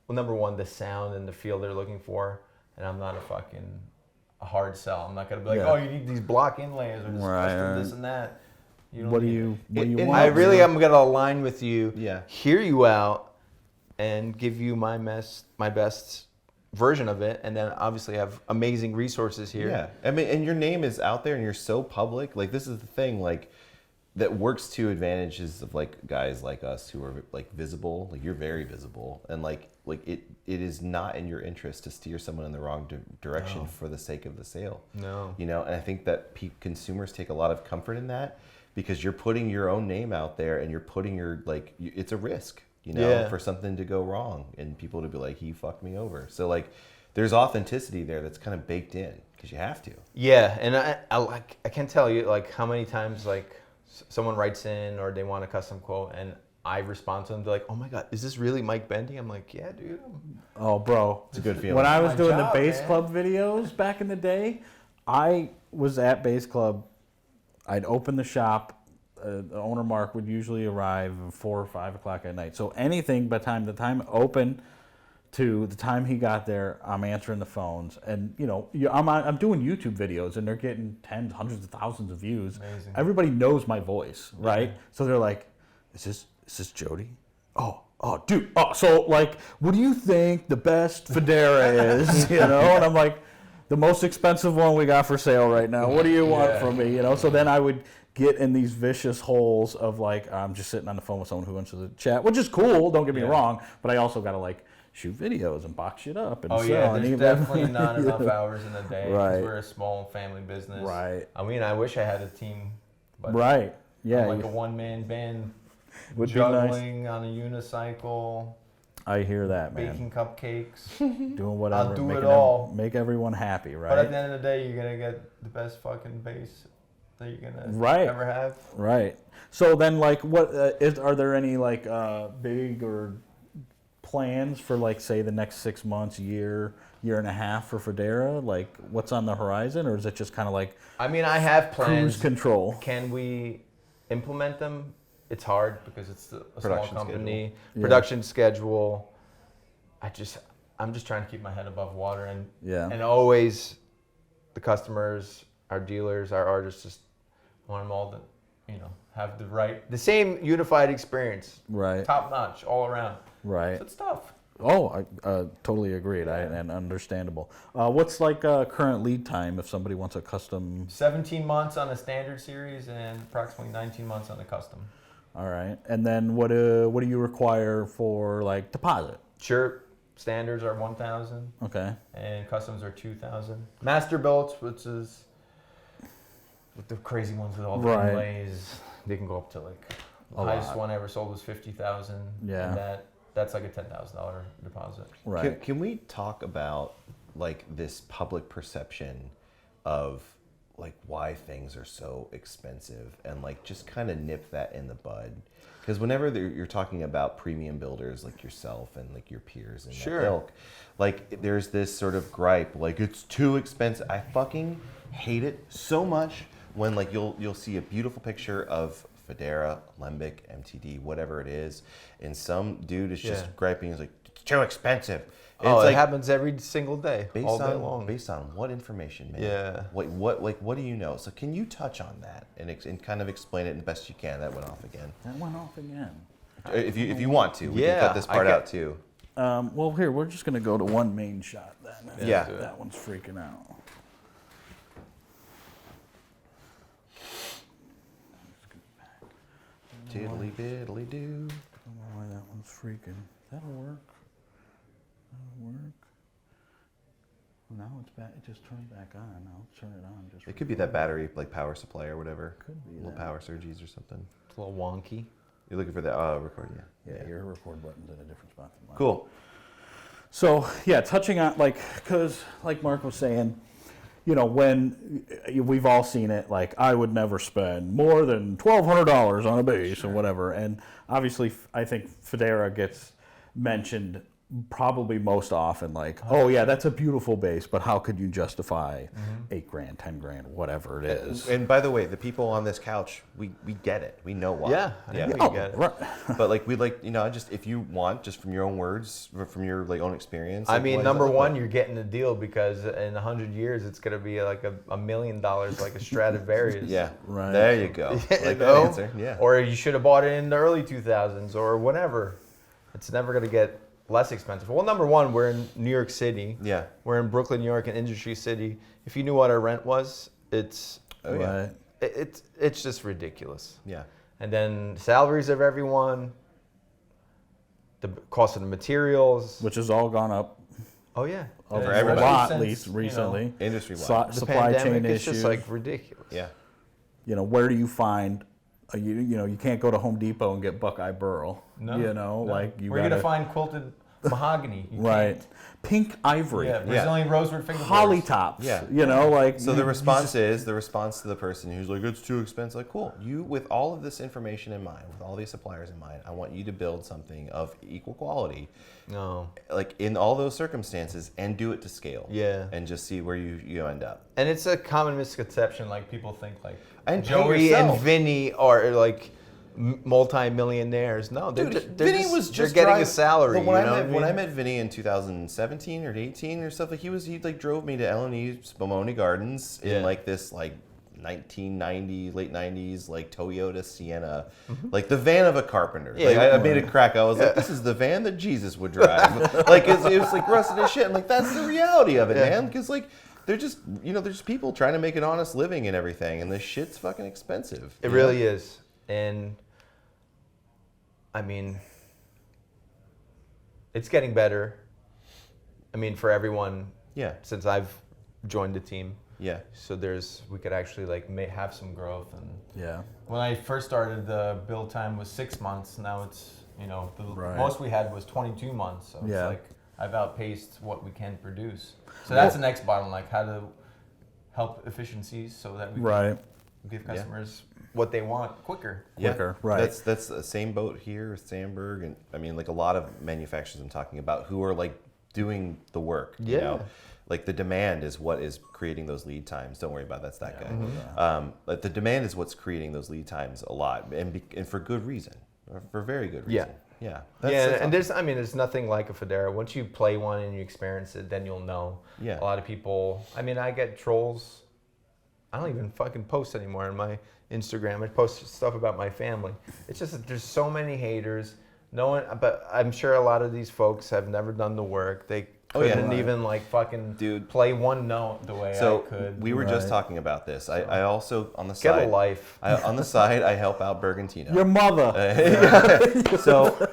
well, number one, the sound and the feel they're looking for, and I'm not a hard sell. I'm not gonna be like, Yeah. oh, you need these block inlays or this custom this and that. You don't What do need you it. want? I really am gonna align with you. Yeah. Hear you out, and give you my best version of it, and then obviously have amazing resources here. Yeah, I mean, and your name is out there, and you're so public. Like, this is the thing, like, that works to advantages of like guys like us who are like visible. Like, you're very visible, and like it is not in your interest to steer someone in the wrong direction for the sake of the sale. No. You know, and I think that consumers take a lot of comfort in that because you're putting your own name out there, and you're putting your it's a risk. You know, for something to go wrong and people to be like, he fucked me over. So like, there's authenticity there that's kind of baked in because you have to. Yeah, and I can't tell you like how many times like someone writes in or they want a custom quote and I respond to them. They're like, "Oh my God, is this really Mike Bendy?" I'm like, "Yeah, dude." Oh, bro, It's a good feeling. when I was My doing job, the bass man. club videos back in the day, I was at bass club. I'd open the shop. The owner Mark would usually arrive at 4 or 5 o'clock at night. So anything by the time open to the time he got there, I'm answering the phones, and you know, I'm doing YouTube videos, and they're getting tens, hundreds of thousands of views. Amazing. Everybody knows my voice, right? So they're like, "Is this Jody?" Oh, dude. Oh, so like, what do you think the best Fodera is? You know, and I'm like, the most expensive one we got for sale right now. What do you want from me? You know, so then I would get in these vicious holes of like, I'm just sitting on the phone with someone who wants to chat, which is cool. Don't get me wrong, but I also got to like shoot videos and box shit up and Oh sell. yeah, and there's even- definitely not enough hours in a day. 'Cause Right. We're a small family business. Right. I mean, I wish I had a team, but Right. Yeah. I'm like a one-man band, Would be nice. juggling on a unicycle, I hear that, man. baking cupcakes. Doing whatever. I'll do making it all. Make everyone happy, right? But at the end of the day, you're gonna get the best fucking bass that you're gonna Right. ever have. Right. So then, like, what are there any like big or plans for like say the next 6 months, year and a half for Fodera? Like, what's on the horizon, or is it just kind of like I mean, I have cruise plans. control? Can we implement them? It's hard because it's a small Production company. schedule. Yeah. Production schedule. I'm just trying to keep my head above water and always the customers, our dealers, our artists, just want them all to, have the same unified experience, Right. top notch all around. Right. So it's tough. Oh, I totally agreed. And understandable. What's like current lead time if somebody wants a custom? 17 months on a standard series and approximately 19 months on the custom. All right. And then what do you require for like deposit? Sure, standards are 1,000 Okay. and customs are 2,000. Master belts, which is with the crazy ones with all the Right. inlays, they can go up to like the A highest lot. one I ever sold was 50,000. Yeah. And that's like a $10,000 deposit. Right. Can we talk about like this public perception of like why things are so expensive and like just kind of nip that in the bud? Because whenever you're talking about premium builders like yourself and like your peers in Sure. that ilk, like there's this sort of gripe like it's too expensive. I fucking hate it so much when like you'll see a beautiful picture of Fodera, Lembic, MTD, whatever it is, and some dude is just Yeah. griping. He's like, it's too expensive. And Oh, it's it like, happens every single day, all day based long. on what information, man? Yeah. What do you know? So can you touch on that and kind of explain it the best you can? That went off again. That went off again. If you want to, we Yeah, can cut this I part can- out too. Well, here we're just gonna go to one main shot then. Yeah. That one's freaking out. Diddly diddly do. I don't know why that one's freaking. That'll work. That'll work. Well, now it's back. It just turned back on. I'll turn it on. Just It could be that battery, like power supply or whatever. Could be Little that. power surges or something. It's a little wonky. You're looking for the record, yeah. Yeah, your record button's in a different spot than mine. Cool. So yeah, touching on because like Mark was saying, when we've all seen it, like I would never spend more than $1,200 on a bass or whatever, and obviously I think Fodera gets mentioned probably most often like, oh yeah, that's a beautiful base, but how could you justify $8,000, $10,000, whatever it is? And by the way, the people on this couch, we get it. We know why. Yeah, yeah. we get it. Right. But like we like, you know, just if you want, just from your own words, from your like own experience. I like, mean, what does number that look one, like? you're getting a deal because in 100 years, it's going to be like $1 million, like a Stradivarius. Yeah. Right. There you go. You Like know? that answer. Yeah. Or you should have bought it in the early 2000s or whenever. It's never going to get less expensive. Well, number one, we're in New York City. Yeah. We're in Brooklyn, New York, in Artistry City. If you knew what our rent was, it's Oh yeah. Right. it's just ridiculous. Yeah. And then salaries of everyone, the cost of the materials. Which has all gone up Oh yeah, a everybody. lot, at Since, least you know, recently. Industry-wide. the Supply pandemic chain is issues. just like ridiculous. Yeah. You know, where do you find? You know, you can't go to Home Depot and get Buckeye Burl. No, You know, no. like you We're gotta gonna find quilted mahogany. You right, can't. pink ivory, Yeah, Brazilian rosewood fingerboards. holly tops. Yeah. You know, like So you- the response is the response to the person who's like, it's too expensive. Like, cool. You, with all of this information in mind, with all these suppliers in mind, I want you to build something of equal quality, No. like in all those circumstances, and do it to scale. Yeah. And just see where you end up. And it's a common misconception. Like people think like And pay Joey yourself. and Vinny are like multi-millionaires. No, they're, Dude, they're Vinny just, was they're just getting driving, a salary. When, you know when I mean? met Vinny in 2017 or 18 or stuff, like he like drove me to L&E Spumoni Gardens Yeah. in like this like 1990 late 90s like Toyota Sienna, like the van of a carpenter. Yeah, like I right. made a crack. I was like, this is the van that Jesus would drive. Like it was like rusted as shit. And like that's the reality of it, Yeah. man. Because like they're just there's people trying to make an honest living and everything, and this shit's fucking expensive. It you really know? is. And I mean, it's getting better. I mean, for everyone Yeah. since I've joined the team. Yeah. So we could actually like have some growth. And yeah, when I first started, the build time was 6 months. Now it's the Right. most we had was 22 months. So Yeah. it's like I've outpaced what we can produce. So that's the next bottleneck: how to help efficiencies so that we right. can give customers what they want quicker. Quicker, right. That's the same boat here with Sandberg, and I mean like a lot of manufacturers I'm talking about who are like doing the work. You Yeah. know? Like the demand is what is creating those lead times. Don't worry about that's that guy. But the demand is what's creating those lead times a lot, and for good reason, or for very good reason. Yeah. Yeah, and there's nothing like a Fodera. Once you play one and you experience it, then you'll know. Yeah. A lot of people, I mean, I get trolls. I don't even fucking post anymore on my Instagram. I post stuff about my family. It's just that there's so many haters. No one, but I'm sure a lot of these folks have never done the work. They Oh, yeah. couldn't Right. even like fucking Dude. play one note. The way So I could. we were just Right. talking about this. I also on the Get side a life. on the side I help out Bergantino. Your mother. So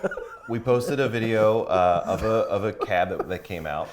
we posted a video of a cab that came out,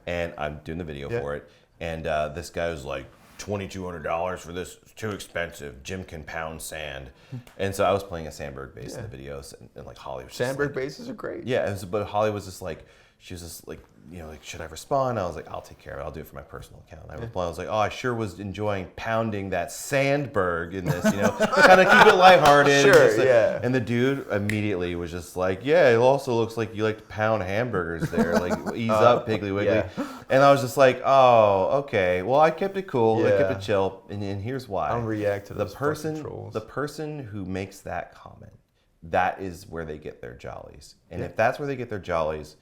and I'm doing the video for it. And this guy was like, $2,200 for this, it's too expensive. Jim can pound sand. And so I was playing a Sandberg bass in the videos, and like Holly was just Sandberg like, bases are great. yeah, but Holly was just like, she was just like, like, should I respond? I was like, I'll take care of it. I'll do it for my personal account. I replied, I was like, oh, I sure was enjoying pounding that Sandberg in this, kind of keep it lighthearted. Sure, and just, like- yeah. And the dude immediately was just like, yeah, it also looks like you like to pound hamburgers there. Like, ease up, Piggly Wiggly. yeah. And I was just like, oh, okay. Well, I kept it cool. I kept Yeah. it chill. And here's why. I don't react to the those person, fucking trolls. the person who makes that comment, that is where they get their jollies. And if that's where they get their jollies,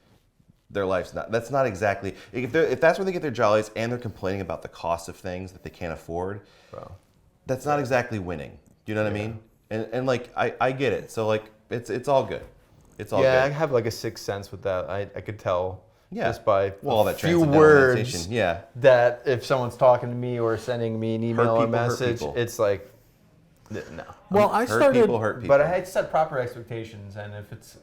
their life's not. That's not exactly. If that's where they get their jollies, and they're complaining about the cost of things that they can't afford, that's not exactly winning. Do you know what I mean? And like I get it. So like it's all good. It's all Yeah, I good. have like a sixth sense with that. I could tell Yeah. just by Well, all a that few transcendental words meditation, yeah. that if someone's talking to me or sending me an email or people, hurt message, people. it's like, no. Well, I Hurt started. people hurt people. But I had to set proper expectations, and if it's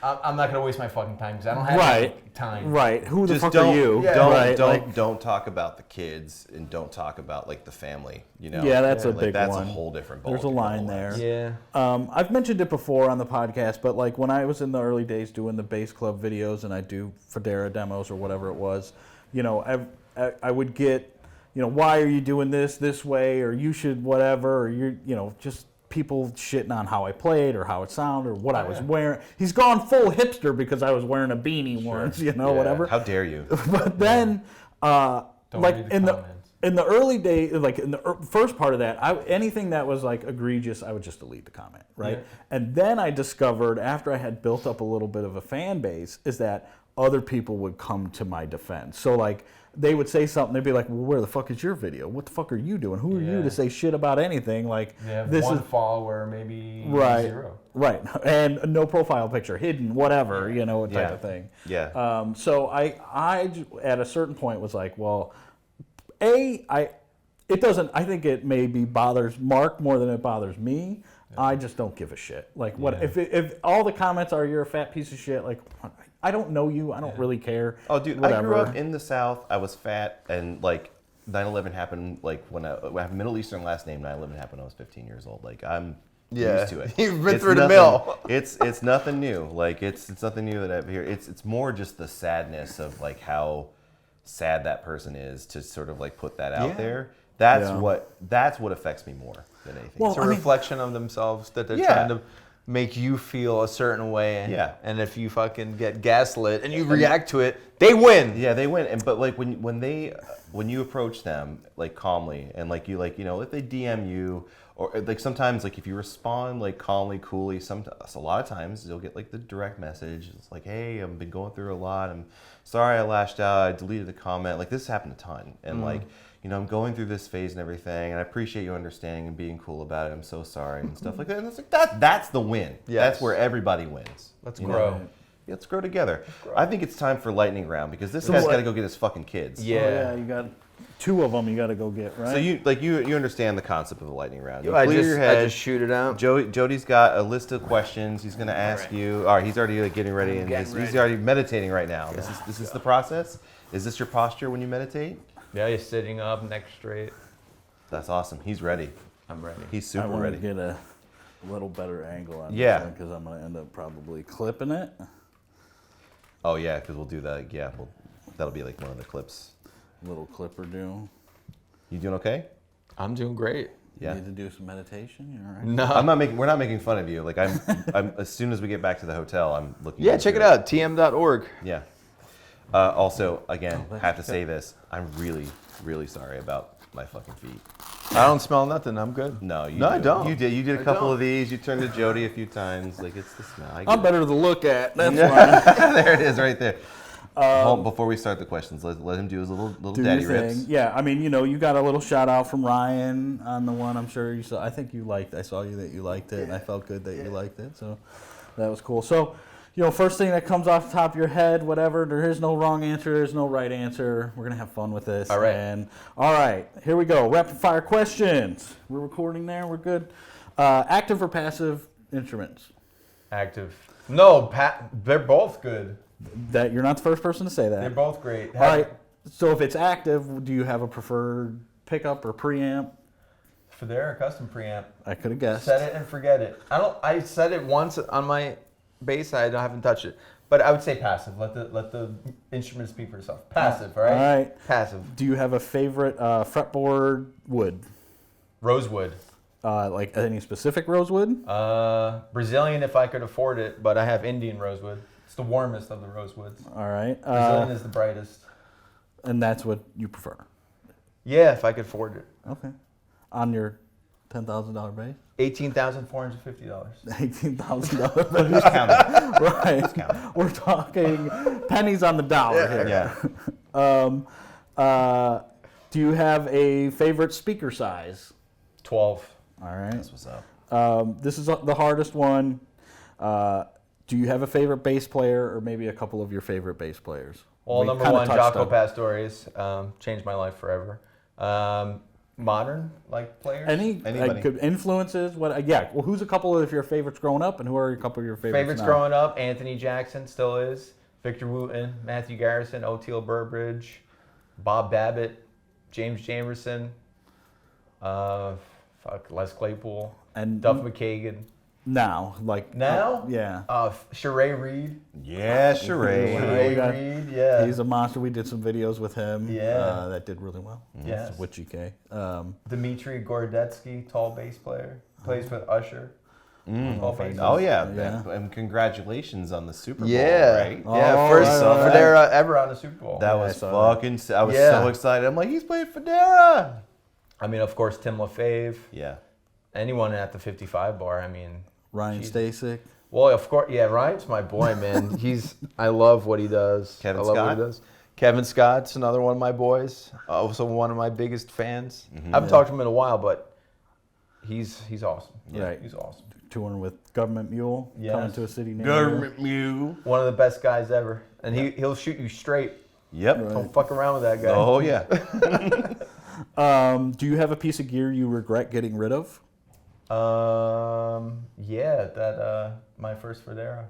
I'm not gonna waste my fucking time because I don't have any time. Right. Who the Just fuck don't, are you? don't, right. don't, like, don't talk about the kids, and don't talk about like the family. Yeah, that's a Like, big that's one. a whole different. There's a ballgame line otherwise. there. Yeah. I've mentioned it before on the podcast, but like when I was in the early days doing the bass club videos and I do Fodera demos or whatever it was, I would get, why are you doing this way, or you should whatever, or just people shitting on how I played or how it sounded or what I was wearing. He's gone full hipster because I was wearing a beanie once, whatever. How dare you? But then, Don't read the comments. in the early days, like in the first part of that, anything that was like egregious, I would just delete the comment, right? Yeah. And then I discovered, after I had built up a little bit of a fan base, is that other people would come to my defense. So like, they would say something, they'd be like, well, where the fuck is your video? What the fuck are you doing? Who are you to say shit about anything? Like, this one follower, maybe right, 0. Right, and no profile picture, hidden, whatever, type of thing. Yeah. So I at a certain point was like, well, I think it maybe bothers Mark more than it bothers me. Yeah. I just don't give a shit. Like, what if all the comments are you're a fat piece of shit? Like, I don't know you. I don't really care. Oh, dude, whatever. I grew up in the South. I was fat, and like 9/11 happened. Like when I have a Middle Eastern last name, 9/11 happened when I was 15 years old. Like I'm used to it. You've been through the mill. It's nothing new. Like it's nothing new that I've heard. It's more just the sadness of like how sad that person is to sort of like put that out there. That's what affects me more than anything. Well, it's a reflection of themselves that they're trying to make you feel a certain way. And if you fucking get gaslit and you react to it, they win. Yeah, they win. And but like when you approach them like calmly and like you if they DM you or like sometimes like if you respond like calmly, coolly, a lot of times you'll get like the direct message. It's like, hey, I've been going through a lot. I'm sorry I lashed out. I deleted the comment. Like this happened a ton. And like, I'm going through this phase and everything, and I appreciate you understanding and being cool about it. I'm so sorry and stuff like that. And it's like that's the win. Yes. That's where everybody wins. Let's grow. Yeah, let's grow together. I think it's time for lightning round because this guy's got to go get his fucking kids. Yeah, you got 2 of them. You got to go get right. So you understand the concept of the lightning round. You I clear your head. I just shoot it out. Jody's got a list of questions he's going to ask you. All right, he's already getting ready and he's already meditating right now. Yeah. This is the process. Is this your posture when you meditate? Yeah, you're sitting up, neck straight. That's awesome. He's ready. I'm ready. He's super I ready. to get a little better angle on this one because I'm going to end up probably clipping it. Oh yeah, because we'll do that. Yeah, that'll be like one of the clips. Little clipper do. You doing okay? I'm doing great. Yeah. You need to do some meditation. You all right? No, we're not making fun of you. Like I'm as soon as we get back to the hotel, I'm looking. Yeah, check it out. tm.org. Yeah. Also, again, have to say this. I'm really, really sorry about my fucking feet. I don't smell nothing. I'm good. No, I don't. You did. You did a couple of these. You turned to Jody a few times. Like it's the smell. I'm better to look at. That's why. There it is, right there. Before we start the questions, let him do his little daddy rips. Yeah, I mean, you got a little shout out from Ryan on the one. I'm sure you saw. I think you liked. I saw that you liked it, and I felt good that you liked it. So that was cool. So. First thing that comes off the top of your head, whatever, there is no wrong answer, there's no right answer. We're going to have fun with this. All right. All right, here we go. Rapid fire questions. We're recording there, we're good. Active or passive instruments? Active. No, they're both good. That you're not the first person to say that. They're both great. All right, so if it's active, do you have a preferred pickup or preamp? Fodera custom preamp. I could have guessed. Set it and forget it. I said it once on my bass side. I haven't touched it, but I would say passive. Let the instrument speak for itself. Passive, all right? All right. Passive. Do you have a favorite fretboard wood? Rosewood. Like any specific rosewood? Brazilian if I could afford it, but I have Indian rosewood. It's the warmest of the rosewoods. All right. Brazilian is the brightest. And that's what you prefer? Yeah, if I could afford it. Okay. On your $10,000 base? $18,450. $18,000. Who's counting? Right. Who's counting? We're talking pennies on the dollar here. Yeah. Do you have a favorite speaker size? 12. All right. That's what's up. This is the hardest one. Do you have a favorite bass player or maybe a couple of your favorite bass players? Well, number one, Jaco Pastorius. Changed my life forever. Modern players? Anybody? Good influences? What? Yeah. Well, who's a couple of your favorites growing up, and who are a couple of your favorites now? Growing up, Anthony Jackson still is. Victor Wooten, Matthew Garrison, O'Teal Burbridge, Bob Babbitt, James Jamerson, Les Claypool, and Duff McKagan. Now? Yeah. Sheree Reed. Yeah, Sheree. Reed, yeah. He's a monster. We did some videos with him. Yeah. That did really well. Yes. Witchy K. Dmitry Gordetsky, tall bass player. Plays with Usher. Oh yeah. And congratulations on the Super Bowl, right? Yeah, Oh, first I saw that. Fodera ever on the Super Bowl. That Yeah, was I saw fucking. I was Yeah. so excited. I'm like, he's playing Fodera. I mean, of course, Tim LaFave. Yeah. Anyone at the 55 bar. I mean, Ryan Stasek. well, of course, yeah. Ryan's my boy, man. I love what he does. Kevin I love Scott? what he does. Kevin Scott's another one of my boys. Also one of my biggest fans. I haven't talked to him in a while, but he's awesome. Yeah. Right. He's awesome. Touring with Government Mule. Yes. Coming to a city near you. Government Mew. One of the best guys ever, and he'll shoot you straight. Yep. Right. Don't fuck around with that guy. Oh yeah. Do you have a piece of gear you regret getting rid of? Yeah, that my first Fodera,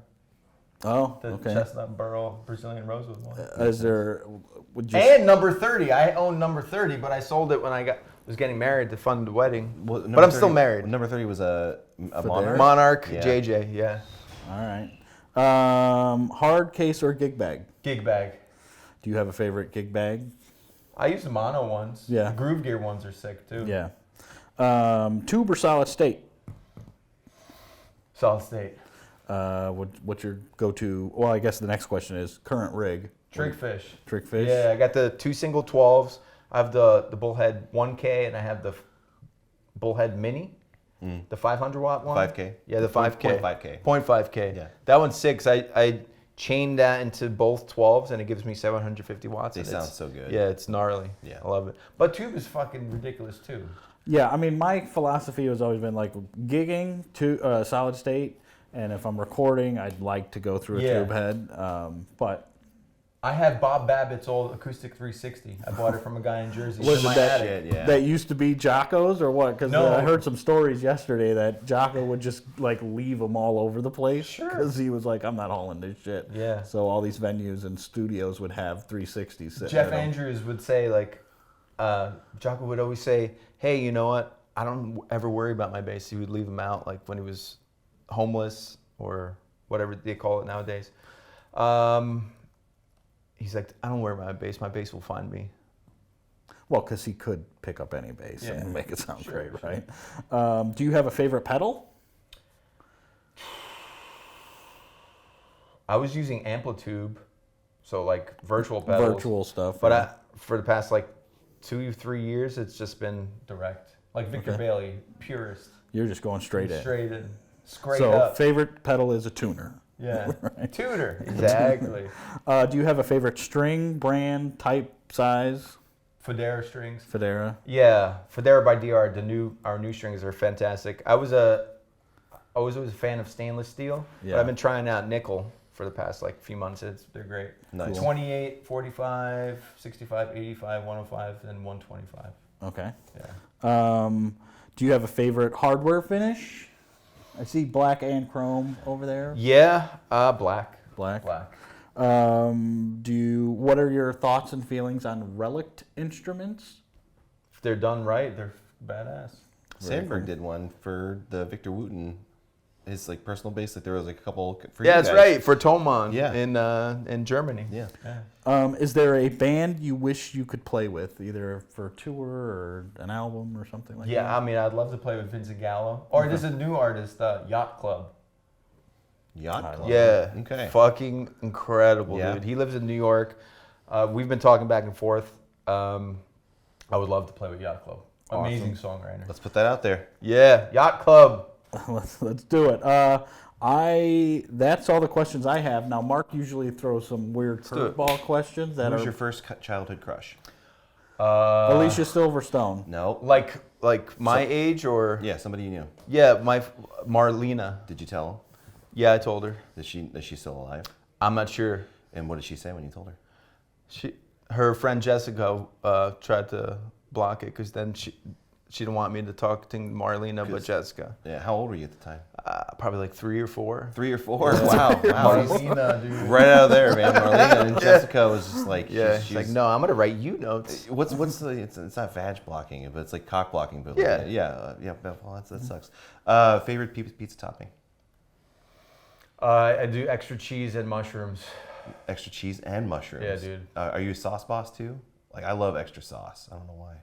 Oh, the okay. chestnut burl Brazilian rosewood one. Is there? Would you? And number 30. I own number 30, but I sold it when I was getting married to fund the wedding. Well, But I'm still married. Number 30 was a Fodera? Monarch. Monarch, Yeah. JJ, yeah. All right. Hard case or gig bag? Gig bag. Do you have a favorite gig bag? I use the mono ones. Yeah. The Groove Gear ones are sick too. Yeah. Tube or solid state? Solid state. What's your go-to? Well, I guess the next question is current rig. Trickfish. Trickfish. Yeah, I got the 2 single 12s. I have the Bullhead 1K and I have the Bullhead Mini, the 500 watt one. 5K. Yeah, the 5K. 0.5K. 0.5K. Yeah. That one's sick. I chained that into both 12s and it gives me 750 watts. They and sound it's- so good. Yeah, it's gnarly. Yeah. I love it. But tube is fucking ridiculous too. Yeah, I mean, my philosophy has always been like gigging to solid state, and if I'm recording, I'd like to go through a Yeah. tube head. But I have Bob Babbitt's old acoustic 360. I bought it from a guy in Jersey. Was It's in it my that- attic. Shit, yeah. that used to be Jocko's or what? Because No. I heard some stories yesterday that Jocko would just like leave them all over the place. Sure. Because he was like, I'm not hauling this shit. Yeah. So all these venues and studios would have 360s sitting Jeff at 'em. Andrews would say, like, Jocko would always say, hey, you know what? I don't ever worry about my bass. He would leave them out, like when he was homeless or whatever they call it nowadays. He's like, I don't worry about my bass. My bass will find me. Well, because he could pick up any bass Yeah. and make it sound Sure, great, sure. right? Do you have a favorite pedal? I was using Amplitube, so like virtual pedals. Virtual stuff. But yeah. for the past like 2-3 years, it's just been direct. Like Victor Okay. Bailey, purist. You're just going straight in. Straight in. Straight So up. favorite pedal is a tuner. Yeah. Tutor. Exactly. Do you have a favorite string, brand, type, size? Fodera strings. Fodera. Yeah, Fodera by DR. Our new strings are fantastic. I was always a fan of stainless steel, Yeah. but I've been trying out nickel for the past like few months. They're great. Nice. 28, 45, 65, 85, 105, and 125. Okay. Yeah. Do you have a favorite hardware finish? I see black and chrome over there. Yeah, black. Black. Black. What are your thoughts and feelings on relict instruments? If they're done right, they're badass. Sandberg did one for the Victor Wooten, his like personal bass. Like there was like a couple for Yeah, you that's guys. right, for Thomann Yeah. in Germany. Yeah. Is there a band you wish you could play with, either for a tour or an album or something like Yeah, that? I mean, I'd love to play with Vincent Gallo. Or there's a new artist, Yacht Club. Yacht Club. Yeah. Okay. Fucking incredible, Yeah. dude. He lives in New York. We've been talking back and forth. I would love to play with Yacht Club. Awesome. Amazing songwriter. Let's put that out there. Yeah. Yacht Club. Let's do it. That's all the questions I have. Now, Mark usually throws some weird do it. curveball questions that Who's are your first childhood crush? Alicia Silverstone. No. Like my age or Yeah, somebody you knew. yeah, my Marlena. Did you tell Yeah, I told her. her? Is she still alive? I'm not sure. And what did she say when you told her? Her friend Jessica tried to block it because then she didn't want me to talk to Marlena, but 'Cause- Jessica. Yeah. How old were you at the time? Probably like 3 or 4. 3 or 4. Wow. Marlena, dude. Right out of there, man. Marlena and Jessica was just like Yeah, she's she's like, no, I'm gonna write you notes. What's the it's not vag blocking, but it's like cock blocking. But Yeah. like, yeah. Well, that sucks. Favorite pizza topping? I do extra cheese and mushrooms. Extra cheese and mushrooms. Yeah, dude. Are you a sauce boss too? Like I love extra sauce. I don't know why.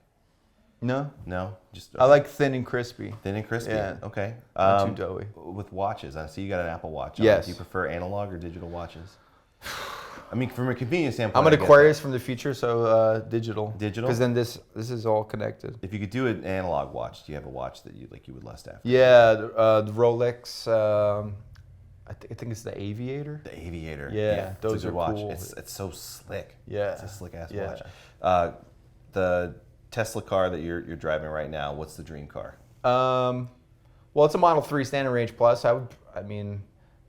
No, No, just I like thin and crispy. thin and crispy. Yeah. Okay. Not too doughy. With watches, I see you got an Apple Watch. on. Yes. Do you prefer analog or digital watches? I mean, from a convenience standpoint, I'm an I get Aquarius from the future, so digital. Digital? Because then this is all connected. that. If you could do an analog watch, do you have a watch that you would lust after? Yeah, the Rolex. I think it's the Aviator. The Aviator. Yeah, it's those a good are watch. cool. It's so slick. Yeah. It's a slick ass Yeah. watch. The Tesla car that you're driving right now, what's the dream car? Well, it's a Model 3 standard range plus. I mean,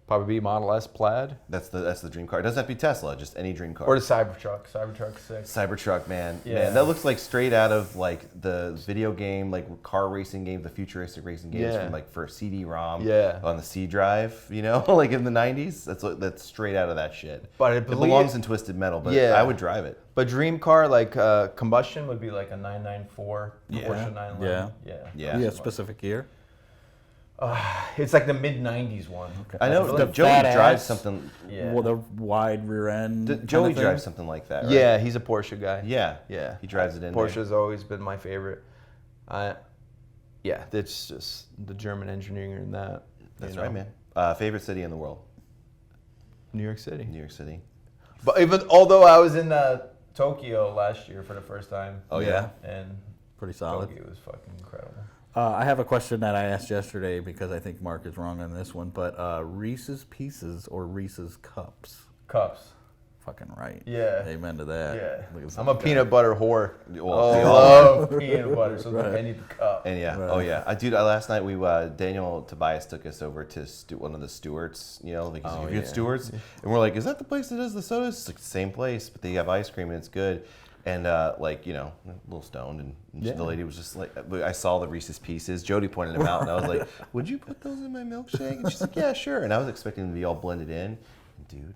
probably be Model S Plaid That's the dream car. It doesn't have to be Tesla, just any dream car. or the Cybertruck. Cybertruck 6. Cybertruck, man. Yeah. Man, that looks like straight out of like the video game, like car racing game, the futuristic racing games Yeah. from like for CD-ROM Yeah. on the C drive, like in the 90s. That's straight out of that shit. But I it believe- belongs in Twisted Metal, but Yeah. I would drive it. But dream car like combustion would be like a 994 Porsche 911. Yeah. Yeah, specific year. It's like the mid 90s one. I know The Joey fat drives ass. something. Yeah. Well, the wide rear end. kind Joey of thing? drives something like that, right? Yeah, he's a Porsche guy. Yeah. Yeah. He drives it in Porsche's always been my favorite. Yeah, it's just the German engineering in that. That's you know. right, man. Favorite city in the world? New York City. New York City. But although I was in Tokyo last year for the first time. Oh, yeah? And Pretty solid. Tokyo was fucking incredible. I have a question that I asked yesterday because I think Mark is wrong on this one, but Reese's Pieces or Reese's Cups? Cups. Fucking right. Yeah. Amen to that. Yeah. Look at I'm a this guy. peanut butter whore. Well, I they all love peanut butter, so I need the cup. And yeah, Right. oh yeah, dude. Last night Daniel Tobias took us over to one of the Stewarts, like if you yeah. get Stewarts, and we're like, is that the place that does the sodas? It's like the same place, but they have ice cream and it's good. And a little stoned, and the lady was just like, I saw the Reese's Pieces. Jody pointed them out, and I was like, would you put those in my milkshake? And she's like, yeah, sure. And I was expecting them to be all blended in, and dude,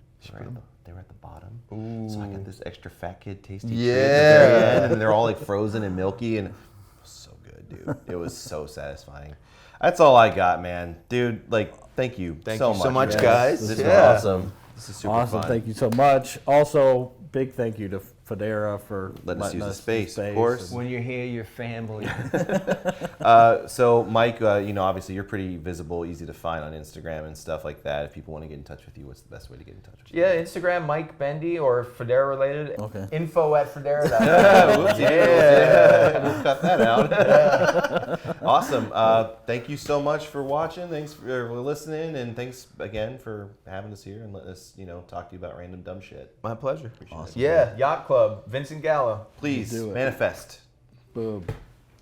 they were at the bottom. Ooh. So I got this extra fat kid tasty treat at the very end, and they're all like frozen and milky, and it was so good, dude. It was so satisfying. That's all I got, man. Dude, thank you Thank so you much. so much, man. guys. This Yeah. was awesome. This is super Awesome. fun. Thank you so much. Also, big thank you to Fodera for Letting us use the space, of course. When you're here, your family. So Mike, obviously you're pretty visible, easy to find on Instagram and stuff like that. If people want to get in touch with you, what's the best way to get in touch with you? Yeah, Instagram, Mike Bendy or Fodera related. Okay. info@fodera.com. Yeah, we'll cut that out. Awesome. Thank you so much for watching. Thanks for listening, and thanks again for having us here and letting us, talk to you about random dumb shit. My pleasure. Appreciate it. Yeah, Yacht Club, Vincent Gallo. Please Do it. manifest. Boom.